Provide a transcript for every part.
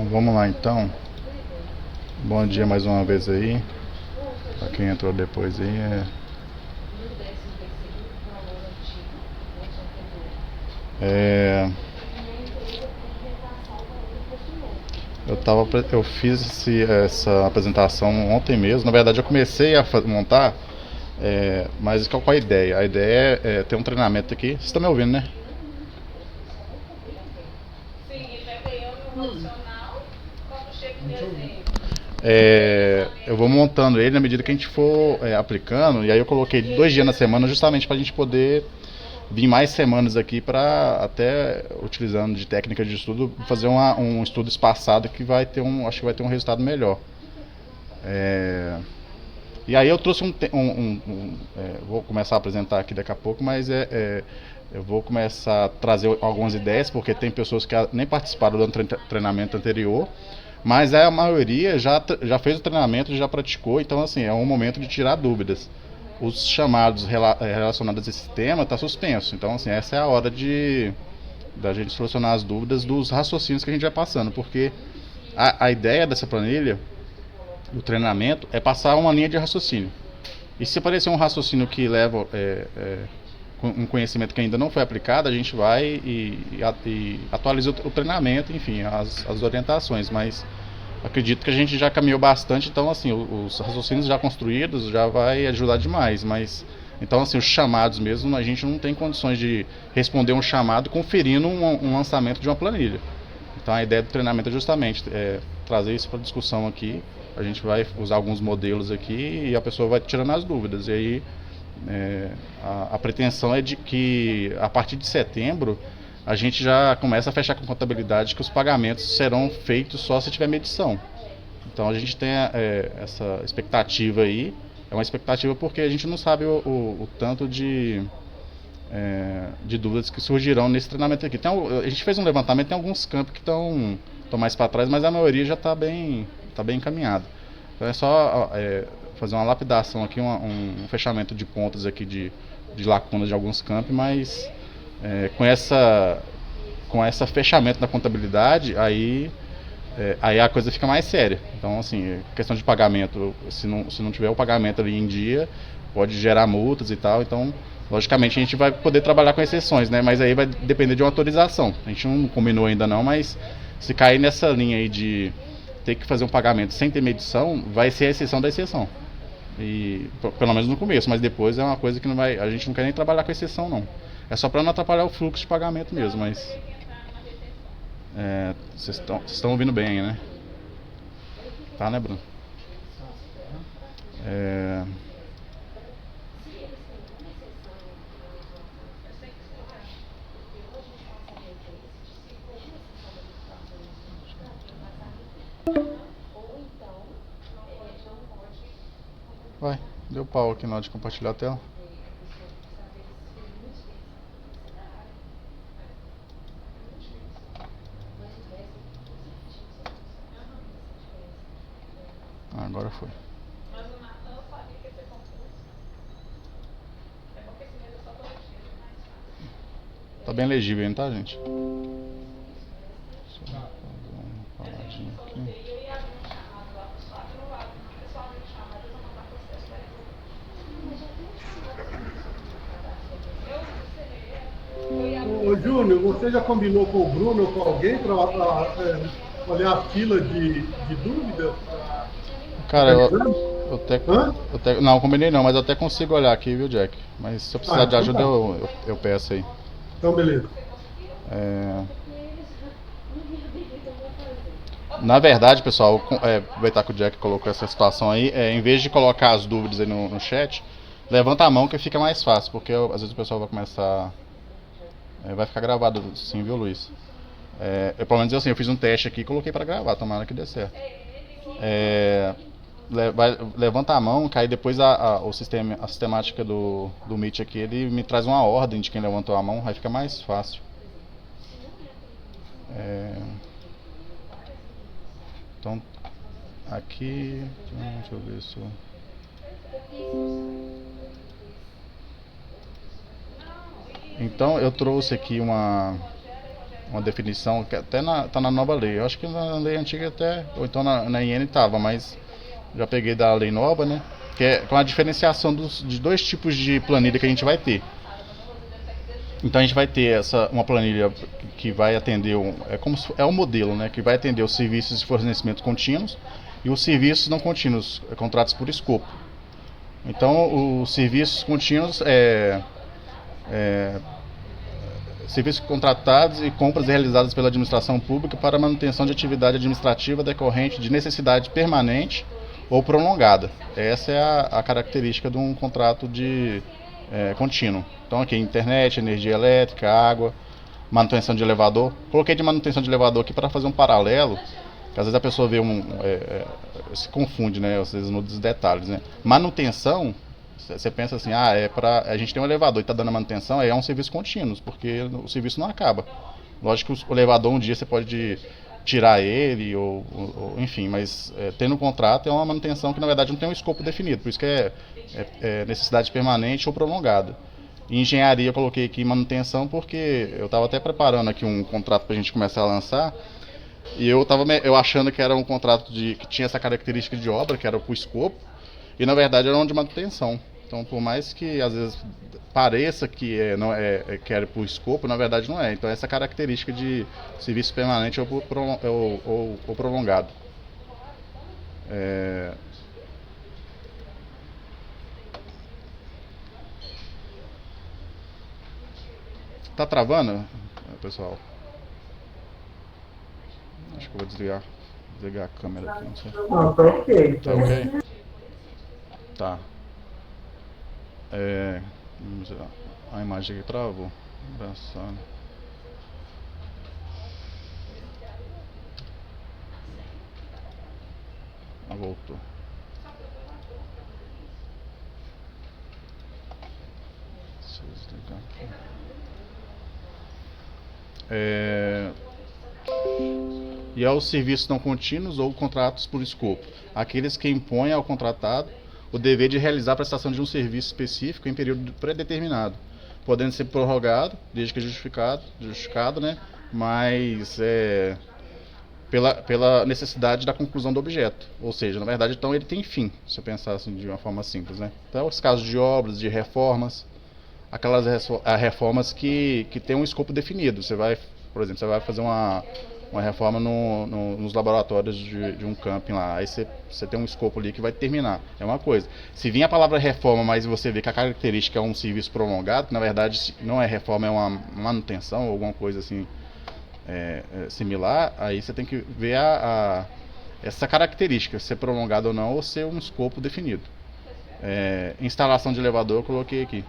Bom, vamos lá então. Bom dia mais uma vez aí. Pra quem entrou depois aí. É, eu fiz essa apresentação ontem mesmo. Na verdade, eu comecei a montar, mas qual é a ideia? A ideia é ter um treinamento aqui. Vocês estão me ouvindo, né? Eu vou montando ele na medida que a gente for aplicando. E aí eu coloquei 2 dias na semana justamente para a gente poder vir mais semanas aqui para até utilizando de técnica de estudo fazer um estudo espaçado que vai ter acho que vai ter um resultado melhor. E aí eu trouxe vou começar a apresentar aqui daqui a pouco, mas eu vou começar a trazer algumas ideias, porque tem pessoas que nem participaram do treinamento anterior, mas a maioria já fez o treinamento, já praticou, então assim, é um momento de tirar dúvidas. Os chamados relacionados a esse tema está suspenso, então assim, essa é a hora da gente solucionar as dúvidas dos raciocínios que a gente vai passando, porque a ideia dessa planilha, do treinamento, é passar uma linha de raciocínio. E se aparecer um raciocínio que leva um conhecimento que ainda não foi aplicado, a gente vai e atualiza o treinamento, enfim, as orientações, mas acredito que a gente já caminhou bastante, então assim, os raciocínios já construídos já vai ajudar demais, mas então assim, os chamados mesmo, a gente não tem condições de responder um chamado conferindo um lançamento de uma planilha. Então a ideia do treinamento é justamente trazer isso para discussão aqui. A gente vai usar alguns modelos aqui e a pessoa vai tirando as dúvidas. E aí a pretensão é de que a partir de setembro a gente já começa a fechar com contabilidade que os pagamentos serão feitos só se tiver medição. Então a gente tem essa expectativa aí. É uma expectativa porque a gente não sabe o tanto de dúvidas que surgirão nesse treinamento aqui. A gente fez um levantamento, tem alguns campos que estão mais para trás, mas a maioria já está bem encaminhada. Então é só fazer uma lapidação aqui, um fechamento de pontas aqui de lacunas de alguns campos, mas com essa fechamento da contabilidade, aí a coisa fica mais séria. Então, assim, questão de pagamento, se não tiver o pagamento ali em dia, pode gerar multas e tal. Então, logicamente, a gente vai poder trabalhar com exceções, né? Mas aí vai depender de uma autorização. A gente não combinou ainda não, mas se cair nessa linha aí de ter que fazer um pagamento sem ter medição, vai ser a exceção da exceção. E pelo menos no começo, mas depois é uma coisa que a gente não quer nem trabalhar com exceção não. É só para não atrapalhar o fluxo de pagamento mesmo, mas vocês estão ouvindo bem aí, né? Tá, né, Bruno? É... Vai, deu pau aqui na hora de compartilhar a tela. Agora foi. Tá bem legível ainda, tá, gente? Só fazer uma paradinha aqui. Ô, Júnior, você já combinou com o Bruno ou com alguém para olhar a fila de dúvidas? Cara, não, combinei não, mas eu até consigo olhar aqui, viu, Jack? Mas se eu precisar de Então ajuda, tá. eu peço aí. Então, beleza. Na verdade, pessoal, aproveitar que o Jack colocou essa situação aí, em vez de colocar as dúvidas aí no chat, levanta a mão que fica mais fácil, porque às vezes o pessoal vai começar. Vai ficar gravado sim, viu, Luiz? Pelo menos assim, eu fiz um teste aqui e coloquei pra gravar, tomara que dê certo. Levanta a mão, que aí depois a sistemática do Meet aqui, ele me traz uma ordem de quem levantou a mão, aí fica mais fácil. Então, aqui, deixa eu ver isso. Então, eu trouxe aqui uma definição que até tá na nova lei. Eu acho que na lei antiga até, ou então na IN estava, mas já peguei da lei nova, né? Que é com a diferenciação de dois tipos de planilha que a gente vai ter. Então a gente vai ter uma planilha que vai atender, é um modelo, né? Que vai atender os serviços de fornecimento contínuos e os serviços não contínuos, contratos por escopo. Então os serviços contínuos serviços contratados e compras realizadas pela administração pública para manutenção de atividade administrativa decorrente de necessidade permanente ou prolongada. Essa é a característica de um contrato contínuo. Então aqui, internet, energia elétrica, água, manutenção de elevador. Coloquei de manutenção de elevador aqui para fazer um paralelo, que às vezes a pessoa vê se confunde, né, às vezes nos detalhes, né. Manutenção, você pensa assim, a gente tem um elevador e está dando manutenção, é um serviço contínuo, porque o serviço não acaba. Lógico que o elevador um dia você pode tirar ele, enfim, mas tendo um contrato é uma manutenção que na verdade não tem um escopo definido, por isso que é necessidade permanente ou prolongada. Em engenharia eu coloquei aqui manutenção porque eu estava até preparando aqui um contrato para a gente começar a lançar, e eu achando que era um contrato que tinha essa característica de obra, que era o escopo, e na verdade era um de manutenção. Então, por mais que às vezes pareça que que era por escopo, na verdade não é. Então, essa característica de serviço permanente ou prolongado. Tá travando, pessoal? Acho que eu vou desligar a câmera aqui, não sei. Não, tá ok. Tá ok? Tá. A imagem aqui travou. Engraçado. Voltou. Deixa eu desligar aqui. E aos serviços não contínuos ou contratos por escopo, aqueles que impõem ao contratado o dever de realizar a prestação de um serviço específico em período predeterminado, podendo ser prorrogado, desde que justificado, né? Mas pela necessidade da conclusão do objeto. Ou seja, na verdade, então ele tem fim, se eu pensar assim de uma forma simples, né? Então, os casos de obras, de reformas, aquelas reformas que tem um escopo definido. Por exemplo, você vai fazer uma reforma nos laboratórios de um camping lá, aí você tem um escopo ali que vai terminar, é uma coisa. Se vir a palavra reforma, mas você vê que a característica é um serviço prolongado, que na verdade não é reforma, é uma manutenção ou alguma coisa assim similar, aí você tem que ver essa característica, ser prolongado ou não, ou ser um escopo definido. Instalação de elevador eu coloquei aqui,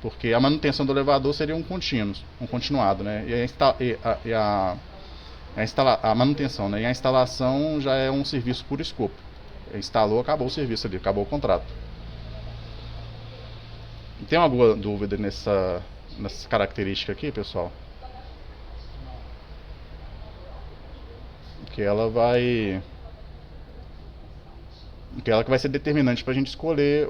porque a manutenção do elevador seria um continuado, né? A manutenção, né? E a instalação já é um serviço por escopo. Instalou, acabou o serviço ali, acabou o contrato. Tem alguma dúvida nessa característica aqui, pessoal? Que ela que vai ser determinante para a gente escolher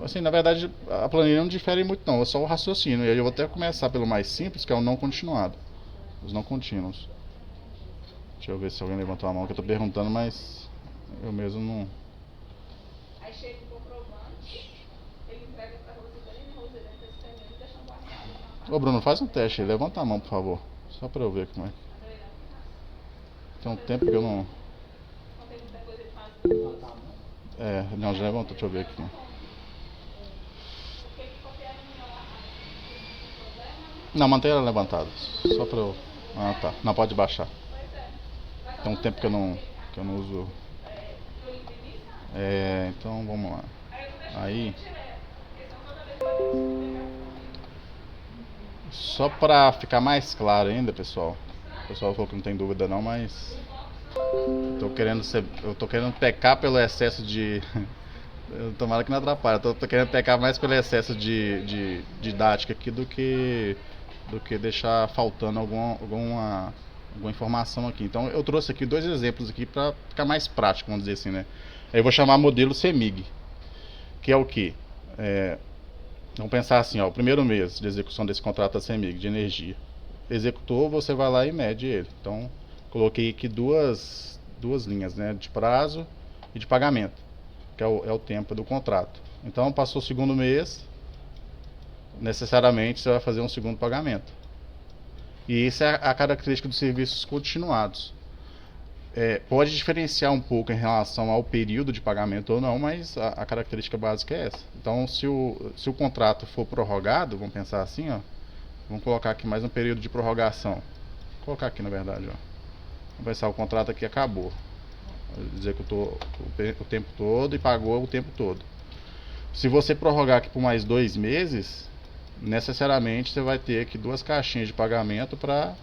assim, na verdade a planilha não difere muito não, é só o raciocínio. E aí eu vou até começar pelo mais simples, que é o não continuado, os não contínuos. Deixa eu ver se alguém levantou a mão, que eu tô perguntando, mas eu mesmo não. Aí chega o comprovante, ele entrega para a Rosilene, a Rosilene está escrevendo e deixando guardado. Ô Bruno, faz um teste aí, levanta a mão por favor, só para eu ver como é. Tem um tempo que eu não. Não tem muita coisa de fazer. Não, já levantou, deixa eu ver aqui. Não, mantém ela levantada, só pra eu. Ah, tá, não, pode baixar. Tem um tempo que eu não uso. Então vamos lá. Aí, só pra ficar mais claro ainda, pessoal. O pessoal falou que não tem dúvida não, mas eu tô querendo pecar pelo excesso de. Tomara que não atrapalhe. Eu tô querendo pecar mais pelo excesso de didática aqui do que deixar faltando alguma informação aqui. Então eu trouxe aqui dois exemplos aqui para ficar mais prático, vamos dizer assim, né? Eu vou chamar modelo CEMIG, que é o que? Vamos pensar assim, ó, o primeiro mês de execução desse contrato da CEMIG de energia. executou, você vai lá e mede ele. Então, coloquei aqui duas linhas, né, de prazo e de pagamento, que é o tempo do contrato. Então, passou o segundo mês, necessariamente você vai fazer um segundo pagamento. E isso é a característica dos serviços continuados. Pode diferenciar um pouco em relação ao período de pagamento ou não, mas a característica básica é essa. Então, se o contrato for prorrogado, vamos pensar assim, ó, vamos colocar aqui mais um período de prorrogação. Vou colocar aqui, na verdade, ó. Vamos pensar, o contrato aqui acabou. Executou o tempo todo e pagou o tempo todo. Se você prorrogar aqui por mais 2 meses, necessariamente você vai ter aqui 2 caixinhas de pagamento para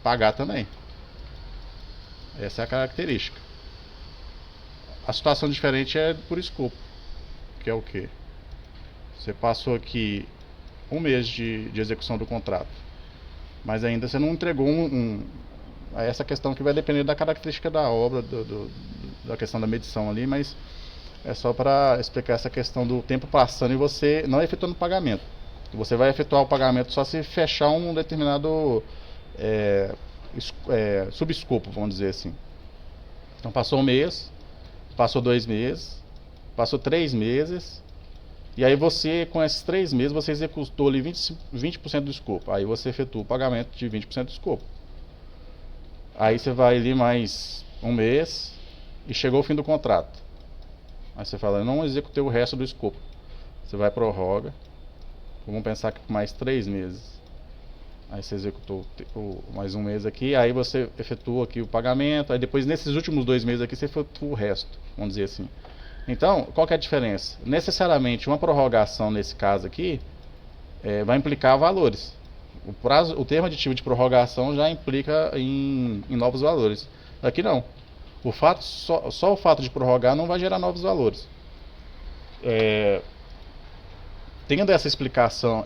pagar também. Essa é a característica. A situação diferente é por escopo, que é o que? Você passou aqui 1 mês de execução do contrato, mas ainda você não entregou essa questão que vai depender da característica da obra, da questão da medição ali, mas é só para explicar essa questão do tempo passando e você não efetuando o pagamento. Você vai efetuar o pagamento só se fechar um determinado subescopo, vamos dizer assim. Então passou 1 mês, passou 2 meses, passou 3 meses, e aí você, com esses 3 meses, você executou ali 20% do escopo. Aí você efetua o pagamento de 20% do escopo. Aí você vai ali mais 1 mês e chegou o fim do contrato. Aí você fala, eu não executei o resto do escopo. Você vai prorroga. Vamos pensar que por mais 3 meses. Aí você executou mais 1 mês aqui, aí você efetua aqui o pagamento, aí depois nesses últimos 2 meses aqui você efetua o resto, vamos dizer assim. Então, qual que é a diferença? Necessariamente uma prorrogação nesse caso aqui vai implicar valores. O termo aditivo de prorrogação já implica em novos valores. Aqui não. Só o fato de prorrogar não vai gerar novos valores. Tendo essa explicação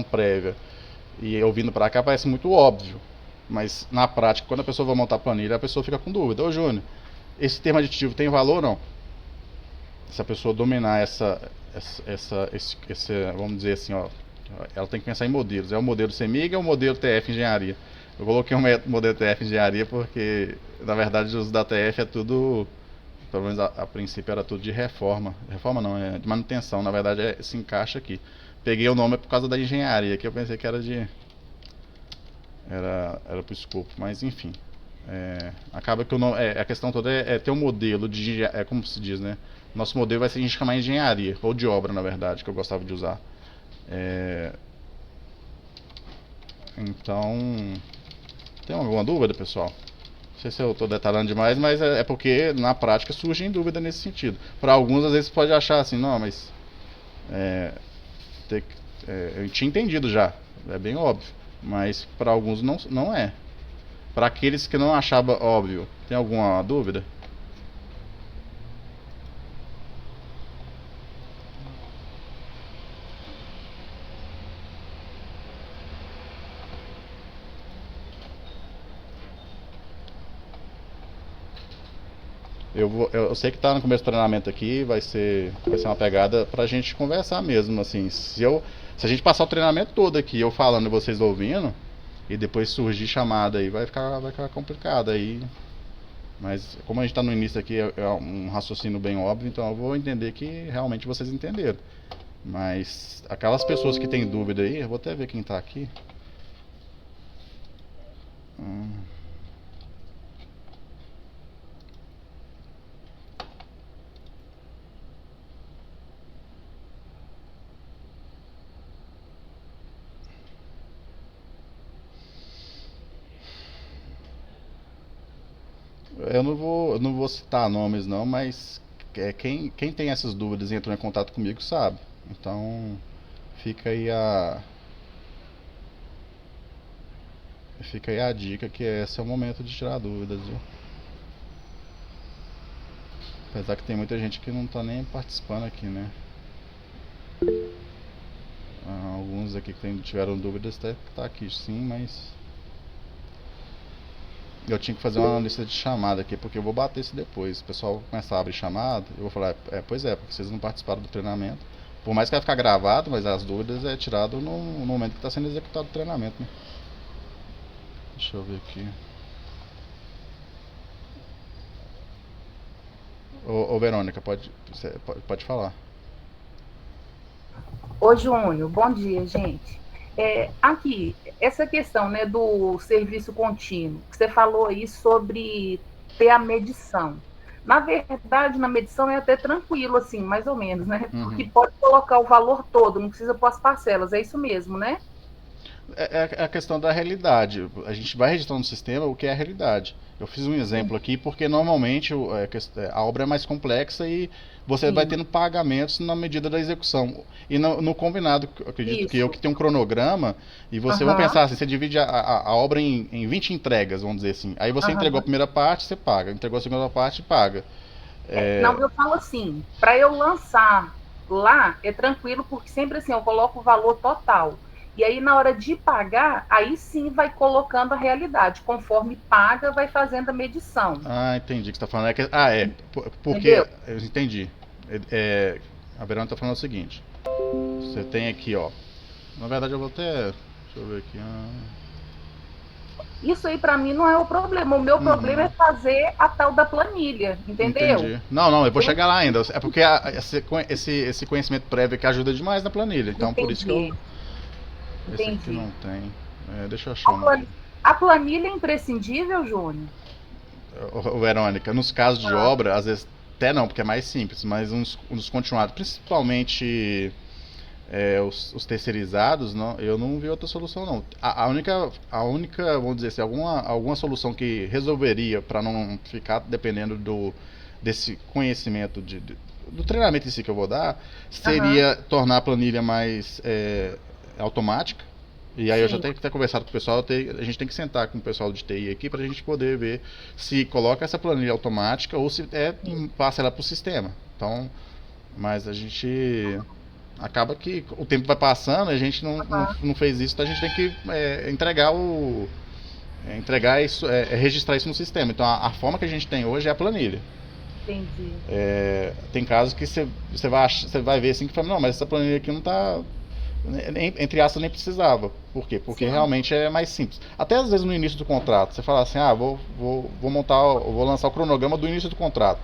prévia e ouvindo para cá parece muito óbvio, mas na prática, quando a pessoa vai montar a planilha, a pessoa fica com dúvida. Ô Júnior, esse termo aditivo tem valor ou não? Se a pessoa dominar vamos dizer assim, ó, ela tem que pensar em modelos. É o modelo CEMIG ou o modelo TF Engenharia? Eu coloquei um modelo TF Engenharia porque, na verdade, os da TF é tudo, pelo menos a princípio era tudo de reforma. Reforma não, é de manutenção, na verdade se encaixa aqui. Peguei o nome por causa da engenharia, que eu pensei que era era pro escopo, mas enfim. Acaba que a questão toda é ter um modelo como se diz, né? Nosso modelo vai ser a gente chamar engenharia, ou de obra, na verdade, que eu gostava de usar. Então, tem alguma dúvida, pessoal? Não sei se eu estou detalhando demais, mas é porque na prática surgem dúvidas nesse sentido. Para alguns, às vezes, pode achar assim, não, mas eu tinha entendido já, é bem óbvio, mas para alguns não é. Para aqueles que não achavam óbvio, tem alguma dúvida? Eu sei que tá no começo do treinamento aqui, vai ser uma pegada pra gente conversar mesmo, assim. Se a gente passar o treinamento todo aqui, eu falando e vocês ouvindo, e depois surgir chamada aí, vai ficar complicado aí. Mas como a gente tá no início aqui, é um raciocínio bem óbvio, então eu vou entender que realmente vocês entenderam. Mas aquelas pessoas que têm dúvida aí, eu vou até ver quem tá aqui. Eu não vou citar nomes não, mas quem tem essas dúvidas e entrou em contato comigo sabe. Então fica aí a dica que esse é o momento de tirar dúvidas, viu? Apesar que tem muita gente que não tá nem participando aqui, né? Alguns aqui que tiveram dúvidas até que tá aqui sim, mas eu tinha que fazer uma lista de chamada aqui, porque eu vou bater isso depois. O pessoal começar a abrir chamada, eu vou falar, pois é, porque vocês não participaram do treinamento. Por mais que vai ficar gravado, mas as dúvidas é tirado no momento que está sendo executado o treinamento, né? Deixa eu ver aqui. Ô Verônica, pode falar. Ô, Júnior, bom dia, gente. Aqui, essa questão, né, do serviço contínuo, que você falou aí sobre ter a medição. Na verdade, na medição é até tranquilo, assim, mais ou menos, né? Porque Uhum. pode colocar o valor todo, não precisa pôr as parcelas, é isso mesmo, né? É a questão da realidade. A gente vai registrar no sistema o que é a realidade. Eu fiz um exemplo aqui porque normalmente a obra é mais complexa e você vai Sim, tendo pagamentos na medida da execução. E no combinado, eu acredito que eu que isso. tenho um cronograma, e você, vamos Aham, pensar assim, você divide a obra em 20 entregas, vamos dizer assim. Aí você entregou a aham. primeira parte, você paga. Entregou a segunda parte, paga. Não, É, eu falo assim, para eu lançar lá é tranquilo, porque sempre assim eu coloco o valor total. E aí, na hora de pagar, aí sim vai colocando a realidade. Conforme paga, vai fazendo a medição. entendi o que você está falando. Porque, Entendeu? eu entendi. A Verônica está falando o seguinte. Você tem aqui, ó. Na verdade, eu vou até. Deixa eu ver aqui. Isso aí para mim não é o problema. O meu problema é Uhum, fazer a tal da planilha, entendeu? entendi. Não, não, eu vou Eu chegar lá ainda. É porque esse conhecimento prévio que ajuda demais na planilha. Então, por isso que eu. entendi, Esse aqui entendi. não tem. Deixa eu A, achar um aqui. plan... a planilha é imprescindível, Júnior? Verônica, nos casos de Ah, obra, às vezes até não, porque é mais simples, mas uns continuados, principalmente os terceirizados, não, eu não vi outra solução não. A única, vamos dizer assim, alguma solução que resolveria para não ficar dependendo desse conhecimento do treinamento em si que eu vou dar, aham, seria tornar a planilha mais automática. E aí eu já sim, tenho que ter conversado com o pessoal, a gente tem que sentar com o pessoal de TI aqui para a gente poder ver se coloca essa planilha automática ou se sim. passa ela para o sistema. Então, mas a gente acaba que o tempo vai passando, a gente Aham, não fez isso, então a gente tem que entregar isso, registrar isso no sistema. Então a forma que a gente tem hoje é a planilha. entendi. Tem casos que você vai ver assim que fala, não, mas essa planilha aqui não está, entre aspas, nem precisava. Por quê? Porque Sim, realmente é mais simples. Até às vezes no início do contrato, você fala assim, vou lançar o cronograma do início do contrato.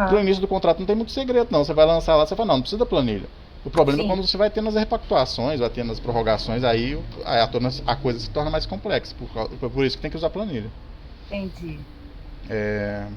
Pro aham, início do contrato não tem muito segredo, não. Você vai lançar lá, você fala, não, não precisa da planilha. O problema é sim, quando você vai tendo as repactuações, vai tendo as prorrogações, aí a coisa se torna mais complexa. Por isso que tem que usar planilha. entendi. É,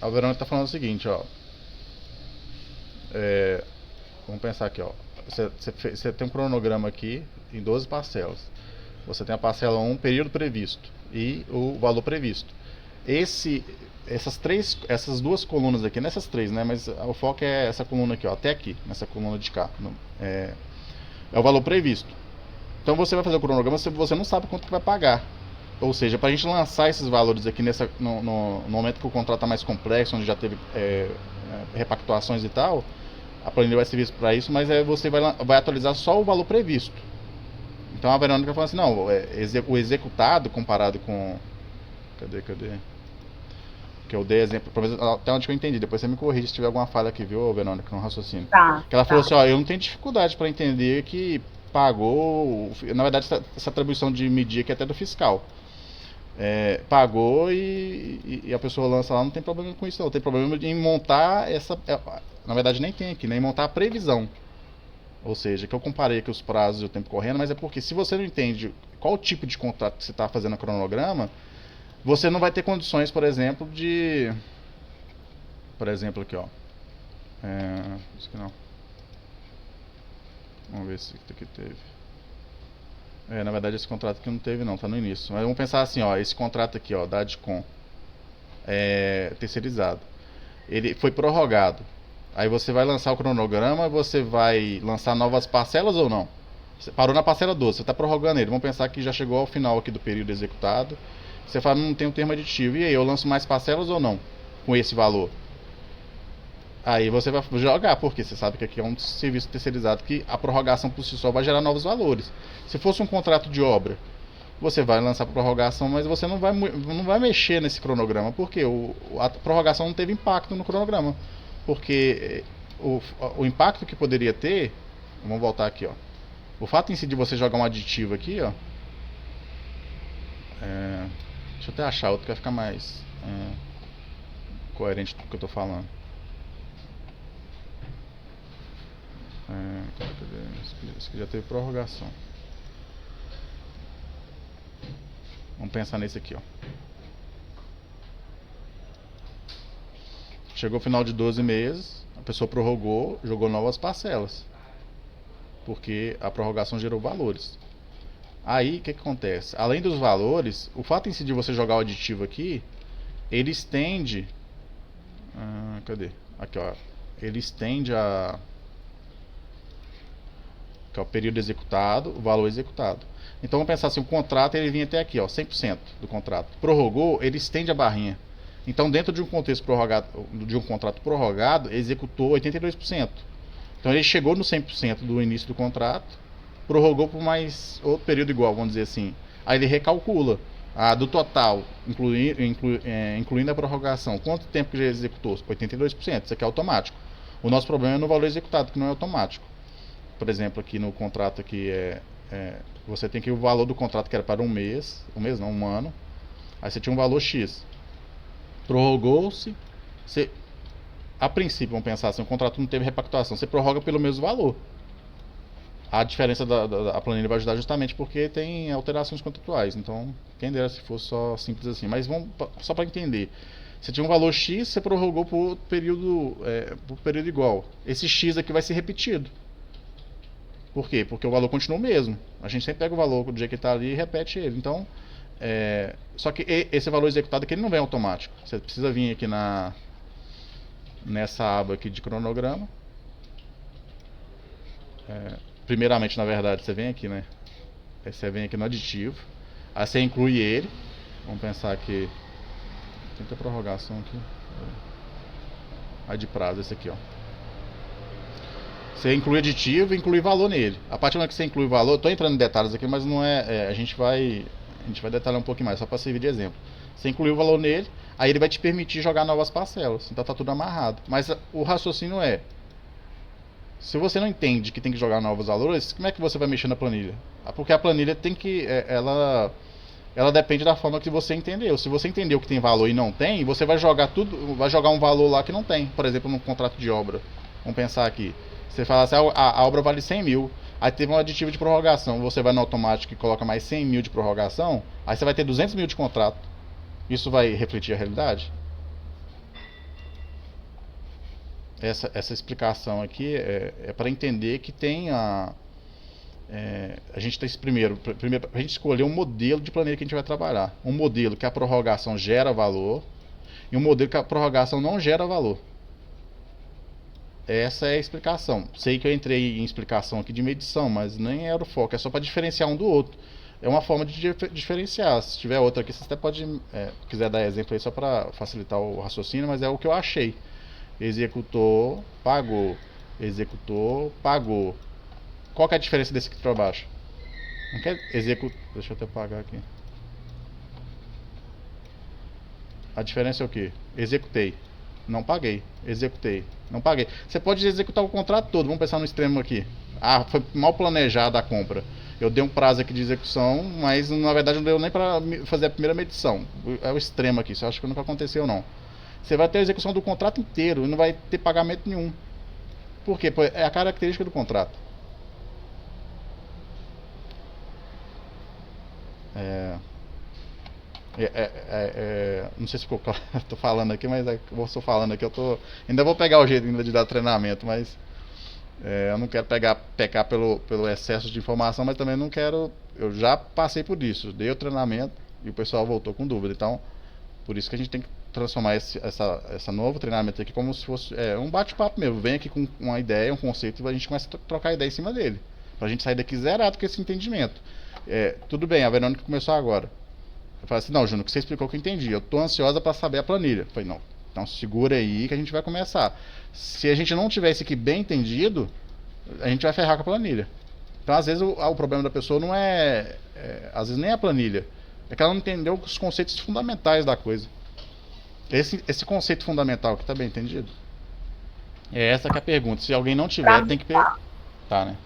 a Verônica está falando o seguinte, ó. É, vamos pensar aqui, ó. Você tem um cronograma aqui em 12 parcelas. Você tem a parcela 1, período previsto, e o valor previsto. Esse, essas duas colunas aqui, nessas três, né? Mas o foco é essa coluna aqui, ó, até aqui, nessa coluna de cá. É, é o valor previsto. Então você vai fazer o cronograma se você não sabe quanto que vai pagar. Ou seja, para a gente lançar esses valores aqui no momento que o contrato está mais complexo, onde já teve repactuações e tal, a planilha vai servir para isso, mas você vai atualizar só o valor previsto. Então a Verônica fala assim, não, o executado comparado com. Cadê? Que eu dei exemplo, até onde que eu entendi, depois você me corrige se tiver alguma falha aqui, viu, Verônica, no raciocínio. Tá, Que ela falou tá. assim, ó, eu não tenho dificuldade para entender que pagou, na verdade essa atribuição de medir aqui é até do fiscal. Pagou e a pessoa lança lá, não tem problema com isso não, tem problema em montar na verdade nem tem aqui, né, em montar a previsão. Ou seja, que eu comparei aqui os prazos e o tempo correndo, mas é porque se você não entende qual tipo de contrato que você está fazendo no cronograma, você não vai ter condições, por exemplo, de. Por exemplo, aqui, ó. Isso aqui não. Vamos ver se aqui teve. Na verdade, esse contrato aqui não teve, não, tá no início. Mas vamos pensar assim, ó. Esse contrato aqui, ó, da Adcom, terceirizado. Ele foi prorrogado. Aí você vai lançar o cronograma, você vai lançar novas parcelas ou não? Você parou na parcela 12, você está prorrogando ele. Vamos pensar que já chegou ao final aqui do período executado Você fala, não tem um termo aditivo. E aí, eu lanço mais parcelas ou não? Com esse valor? Aí você vai jogar, porque você sabe que aqui é um serviço terceirizado que a prorrogação por si só vai gerar novos valores. Se fosse um contrato de obra, você vai lançar prorrogação, mas você não vai mexer nesse cronograma, porque a prorrogação não teve impacto no cronograma. Porque o impacto que poderia ter, vamos voltar aqui, ó. O fato em si de você jogar um aditivo aqui, ó. Deixa eu até achar outro que vai ficar mais coerente com o que eu tô falando. Esse aqui já teve prorrogação. Vamos pensar nesse aqui, ó. Chegou o final de 12 meses, a pessoa prorrogou, jogou novas parcelas, porque a prorrogação gerou valores. Aí, o que acontece? Além dos valores, o fato em si de você jogar o aditivo aqui, ele estende... cadê? Aqui, ó. Ele estende que é o período executado, o valor executado. Então vamos pensar assim, o contrato ele vinha até aqui, ó, 100% do contrato. Prorrogou, ele estende a barrinha. Então dentro de um contexto prorrogado, de um contrato prorrogado, executou 82%. Então ele chegou no 100% do início do contrato, prorrogou por mais outro período igual, vamos dizer assim. Aí ele recalcula do total, incluindo a prorrogação. Quanto tempo que já executou? 82%, isso aqui é automático. O nosso problema é no valor executado, que não é automático. Por exemplo, aqui no contrato aqui você tem que o valor do contrato que era para um mês não, um ano. Aí você tinha um valor X. Prorrogou-se. A princípio, vamos pensar assim, o contrato não teve repactuação, você prorroga pelo mesmo valor. A diferença da planilha vai ajudar justamente porque tem alterações contratuais. Então, quem dera se fosse só simples assim. Mas vamos só para entender. Você tinha um valor X, você prorrogou por período igual. Esse X aqui vai ser repetido. Por quê? Porque o valor continua o mesmo. A gente sempre pega o valor do jeito que está ali e repete ele. Então, só que esse valor executado aqui ele não vem automático. Você precisa vir aqui nessa aba aqui de cronograma. Primeiramente, na verdade, você vem aqui, né? Você vem aqui no aditivo. Aí você inclui ele. Vamos pensar que tem que ter prorrogação aqui. Aí de prazo, esse aqui, ó. Você inclui aditivo e inclui valor nele. A partir do momento que você inclui valor, estou entrando em detalhes aqui, mas não a gente vai detalhar um pouquinho mais, só para servir de exemplo. Você inclui o valor nele, aí ele vai te permitir jogar novas parcelas. Então está tudo amarrado. Mas o raciocínio se você não entende que tem que jogar novos valores, como é que você vai mexer na planilha? Porque a planilha tem que... ela depende da forma que você entendeu. Se você entendeu que tem valor e não tem, você vai jogar um valor lá que não tem. Por exemplo, num contrato de obra. Vamos pensar aqui. Você fala assim, a obra vale 100 mil, aí teve um aditivo de prorrogação, você vai no automático e coloca mais 100 mil de prorrogação, aí você vai ter 200 mil de contrato. Isso vai refletir a realidade? Essa explicação aqui é para entender que tem a gente tem primeiro a gente escolher um modelo de planilha que a gente vai trabalhar. Um modelo que a prorrogação gera valor e um modelo que a prorrogação não gera valor. Essa é a explicação. Sei que eu entrei em explicação aqui de medição, mas nem era o foco, é só para diferenciar um do outro. É uma forma de diferenciar. Se tiver outra aqui, você até pode, quiser dar exemplo aí só para facilitar o raciocínio, mas é o que eu achei. Executou, pagou. Executou, pagou. Qual que é a diferença desse aqui para baixo? Não quer executar. Deixa eu até apagar aqui. A diferença é o que? Executei. Não paguei. Executei. Não paguei. Você pode executar o contrato todo. Vamos pensar no extremo aqui. Foi mal planejada a compra. Eu dei um prazo aqui de execução, mas na verdade não deu nem para fazer a primeira medição. É o extremo aqui. Isso eu acho que nunca aconteceu não. Você vai ter a execução do contrato inteiro e não vai ter pagamento nenhum. Por quê? É a característica do contrato. Não sei se ficou claro, estou falando aqui, mas eu estou falando aqui, ainda vou pegar o jeito ainda de dar treinamento, mas eu não quero pecar pelo excesso de informação, mas também não quero, eu já passei por isso, dei o treinamento e o pessoal voltou com dúvida, então por isso que a gente tem que transformar essa novo treinamento aqui como se fosse um bate-papo mesmo, vem aqui com uma ideia, um conceito e a gente começa a trocar ideia em cima dele, pra gente sair daqui zerado com esse entendimento. Tudo bem, a Verônica começou agora. Eu falei assim, não, Júnior, o que você explicou que eu entendi. Eu tô ansiosa para saber a planilha. Eu falei, não, então segura aí que a gente vai começar. Se a gente não tiver isso aqui bem entendido, a gente vai ferrar com a planilha. Então, às vezes, o problema da pessoa não às vezes nem a planilha. É que ela não entendeu os conceitos fundamentais da coisa. Esse conceito fundamental que tá bem entendido? É essa que é a pergunta. Se alguém não Pra tiver, tem mim, que... tá. Tá, né?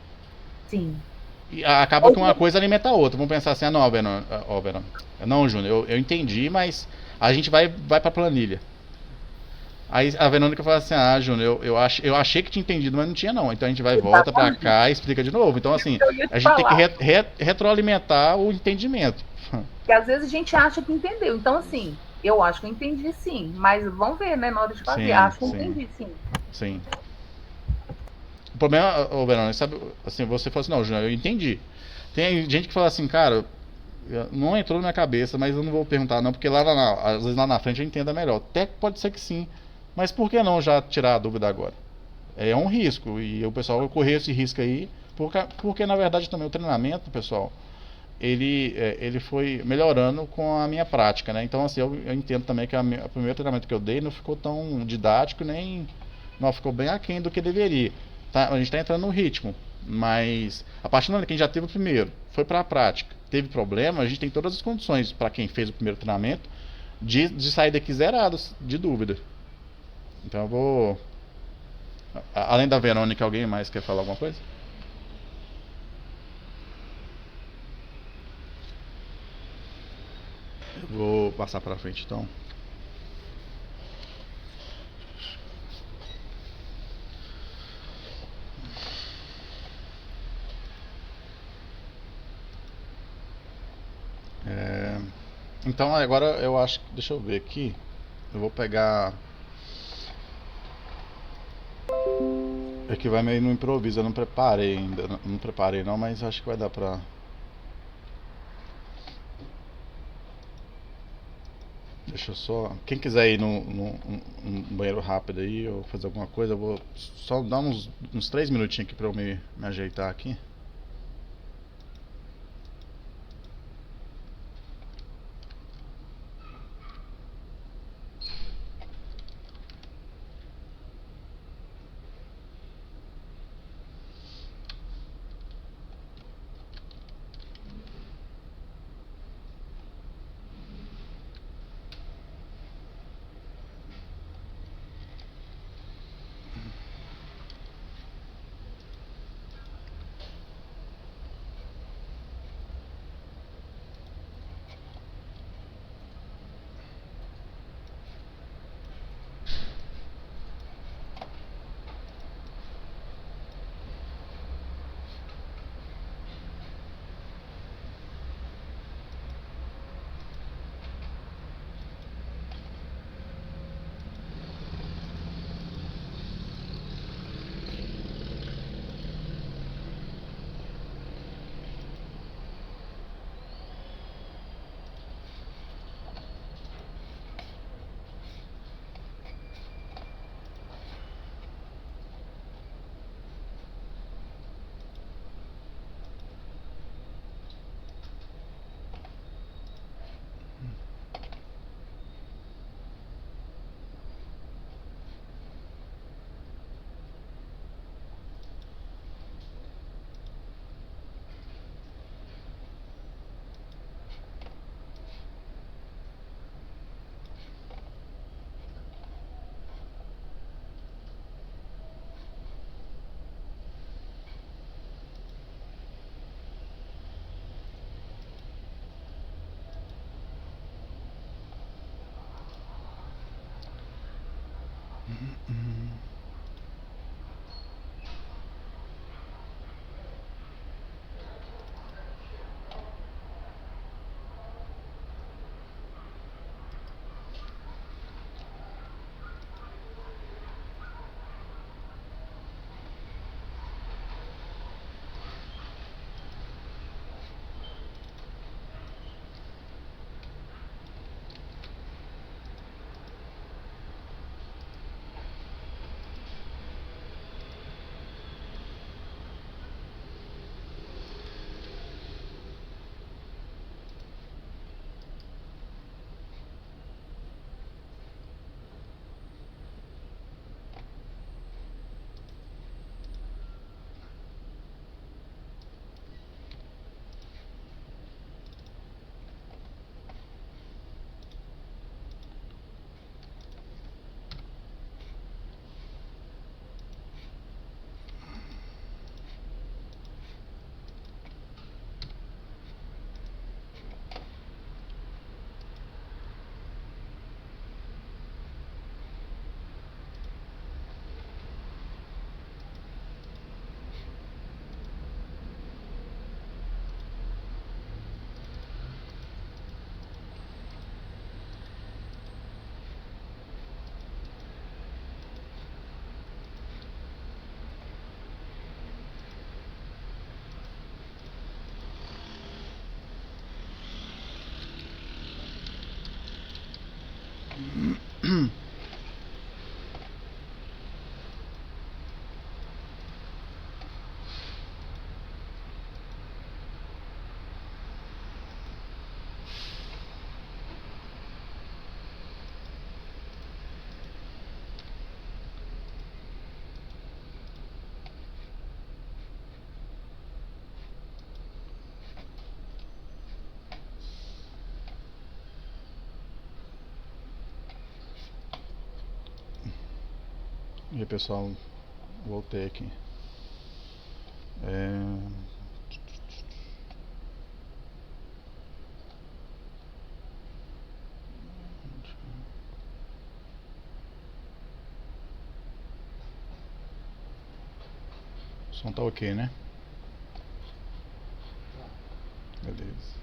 Sim. E acaba que uma coisa alimenta a outra. Vamos pensar assim, não, Verônica. Não, Júnior, eu entendi, mas a gente vai pra planilha. Aí a Verônica fala assim, Júnior, eu achei que tinha entendido, mas não tinha não. Então a gente vai volta pra Exatamente. cá e explica de novo. Então assim, Eu ia te a gente tem que falar. retroalimentar o entendimento. Porque às vezes a gente acha que entendeu. Então, assim, eu acho que eu entendi sim. Mas vamos ver, né? Na hora de fazer. Sim, Acho que eu sim, entendi sim. sim. O problema, Verônica, sabe, assim, você fala assim, não, Júnior, eu entendi. Tem gente que fala assim, cara, não entrou na minha cabeça, mas eu não vou perguntar não, porque às vezes lá na frente eu entenda melhor. Até pode ser que sim, mas por que não já tirar a dúvida agora? É um risco, e o pessoal correr esse risco aí, porque na verdade também o treinamento, pessoal, ele foi melhorando com a minha prática, né? Então assim, eu entendo também que o primeiro treinamento que eu dei não ficou tão didático, nem não ficou bem aquém do que deveria. Tá? A gente está entrando no ritmo, mas a partir do momento que a gente já teve o primeiro, foi para a prática, teve problema, a gente tem todas as condições para quem fez o primeiro treinamento de sair daqui zerados de dúvida. Então eu vou, além da Verônica, alguém mais quer falar alguma coisa? Eu vou passar para frente então. Então agora eu acho que, deixa eu ver aqui, eu vou pegar, é que vai meio no improviso, eu não preparei ainda, não preparei não, mas acho que vai dar pra... Deixa eu só, quem quiser ir no banheiro rápido aí ou fazer alguma coisa, eu vou só dar uns 3 minutinhos aqui pra eu me ajeitar aqui. E aí, pessoal, voltei aqui. O som tá ok, né? Beleza.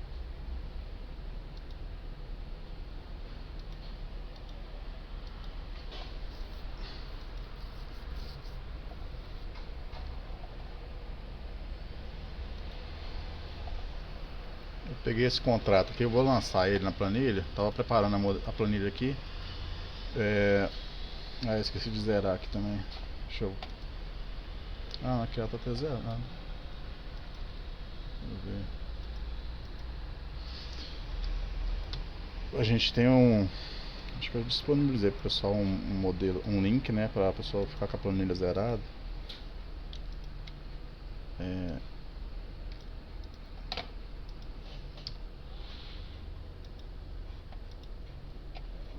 Eu peguei esse contrato aqui, eu vou lançar ele na planilha. Tava preparando a planilha aqui. Esqueci de zerar aqui também. Show. Aqui ela tá até zerada. Vamos ver. A gente tem acho que eu disponibilizei pro pessoal um modelo, um link, né, pra pessoa ficar com a planilha zerada.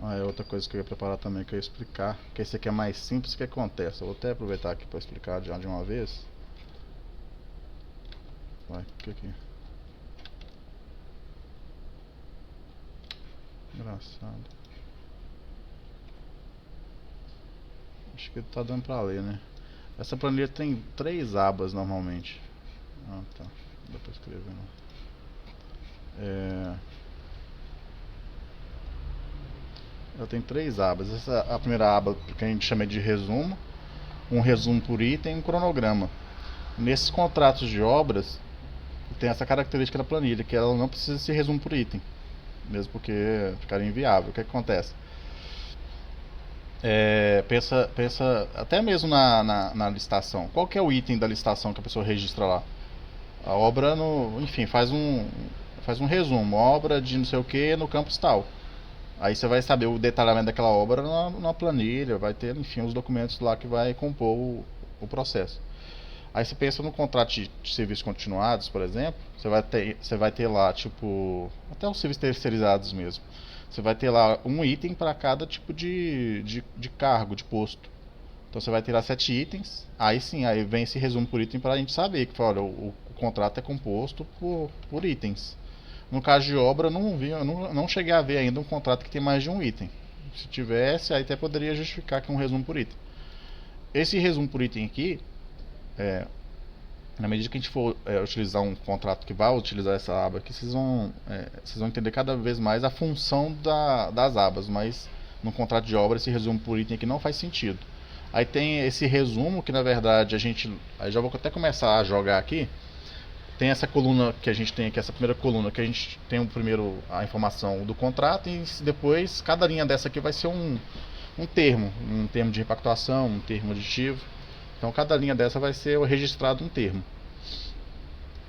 É outra coisa que eu ia preparar também, que eu ia explicar, que esse aqui é mais simples. O que acontece? Eu vou até aproveitar aqui para explicar já de uma vez. Vai, o que aqui? Engraçado. Acho que tá dando pra ler, né? Essa planilha tem 3 abas normalmente. Tá. Dá pra escrever, não. Ela tem 3 abas. A primeira aba que a gente chama de resumo, um resumo por item e um cronograma. Nesses contratos de obras tem essa característica da planilha, que ela não precisa ser resumo por item, mesmo porque ficaria inviável. O que acontece? Pensa até mesmo na licitação. Qual que é o item da licitação que a pessoa registra lá? A obra, enfim, faz um resumo, obra de não sei o que no campus tal. Aí você vai saber o detalhamento daquela obra na planilha, vai ter, enfim, os documentos lá que vai compor o processo. Aí você pensa no contrato de serviços continuados, por exemplo, você vai ter lá, tipo, até os serviços terceirizados mesmo. Você vai ter lá um item para cada tipo de cargo, de posto. Então você vai ter lá 7 itens, aí sim, aí vem esse resumo por item para a gente saber que, olha, o contrato é composto por itens. No caso de obra, eu não cheguei a ver ainda um contrato que tem mais de um item. Se tivesse, aí até poderia justificar que é um resumo por item. Esse resumo por item aqui, na medida que a gente for utilizar um contrato que vai utilizar essa aba aqui, vocês vão entender cada vez mais a função das abas, mas no contrato de obra esse resumo por item aqui não faz sentido. Aí tem esse resumo que na verdade aí já vou até começar a jogar aqui. Tem essa coluna que a gente tem aqui, essa primeira coluna, que a gente tem a informação do contrato, e depois cada linha dessa aqui vai ser um termo de repactuação, um termo aditivo. Então cada linha dessa vai ser registrado um termo.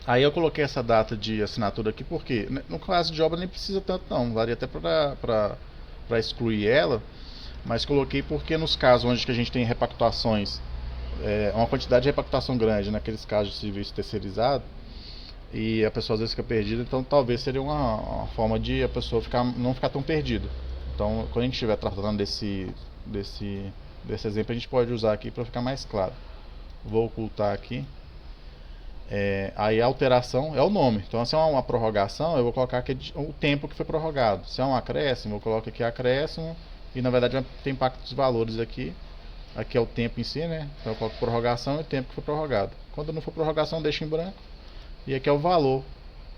Aí eu coloquei essa data de assinatura aqui porque no caso de obra nem precisa tanto não, varia até para excluir ela, mas coloquei porque nos casos onde que a gente tem repactuações, uma quantidade de repactuação grande, naqueles casos de serviço terceirizado, e a pessoa às vezes fica perdida, então talvez seria uma forma de a pessoa não ficar tão perdida. Então quando a gente estiver tratando desse exemplo, a gente pode usar aqui para ficar mais claro. Vou ocultar aqui. Aí a alteração é o nome. Então se é uma prorrogação, eu vou colocar aqui o tempo que foi prorrogado. Se é um acréscimo, eu coloco aqui acréscimo, e na verdade tem impacto dos valores aqui. Aqui é o tempo em si, né? Então eu coloco prorrogação e o tempo que foi prorrogado. Quando não for prorrogação, deixa em branco. E aqui é o valor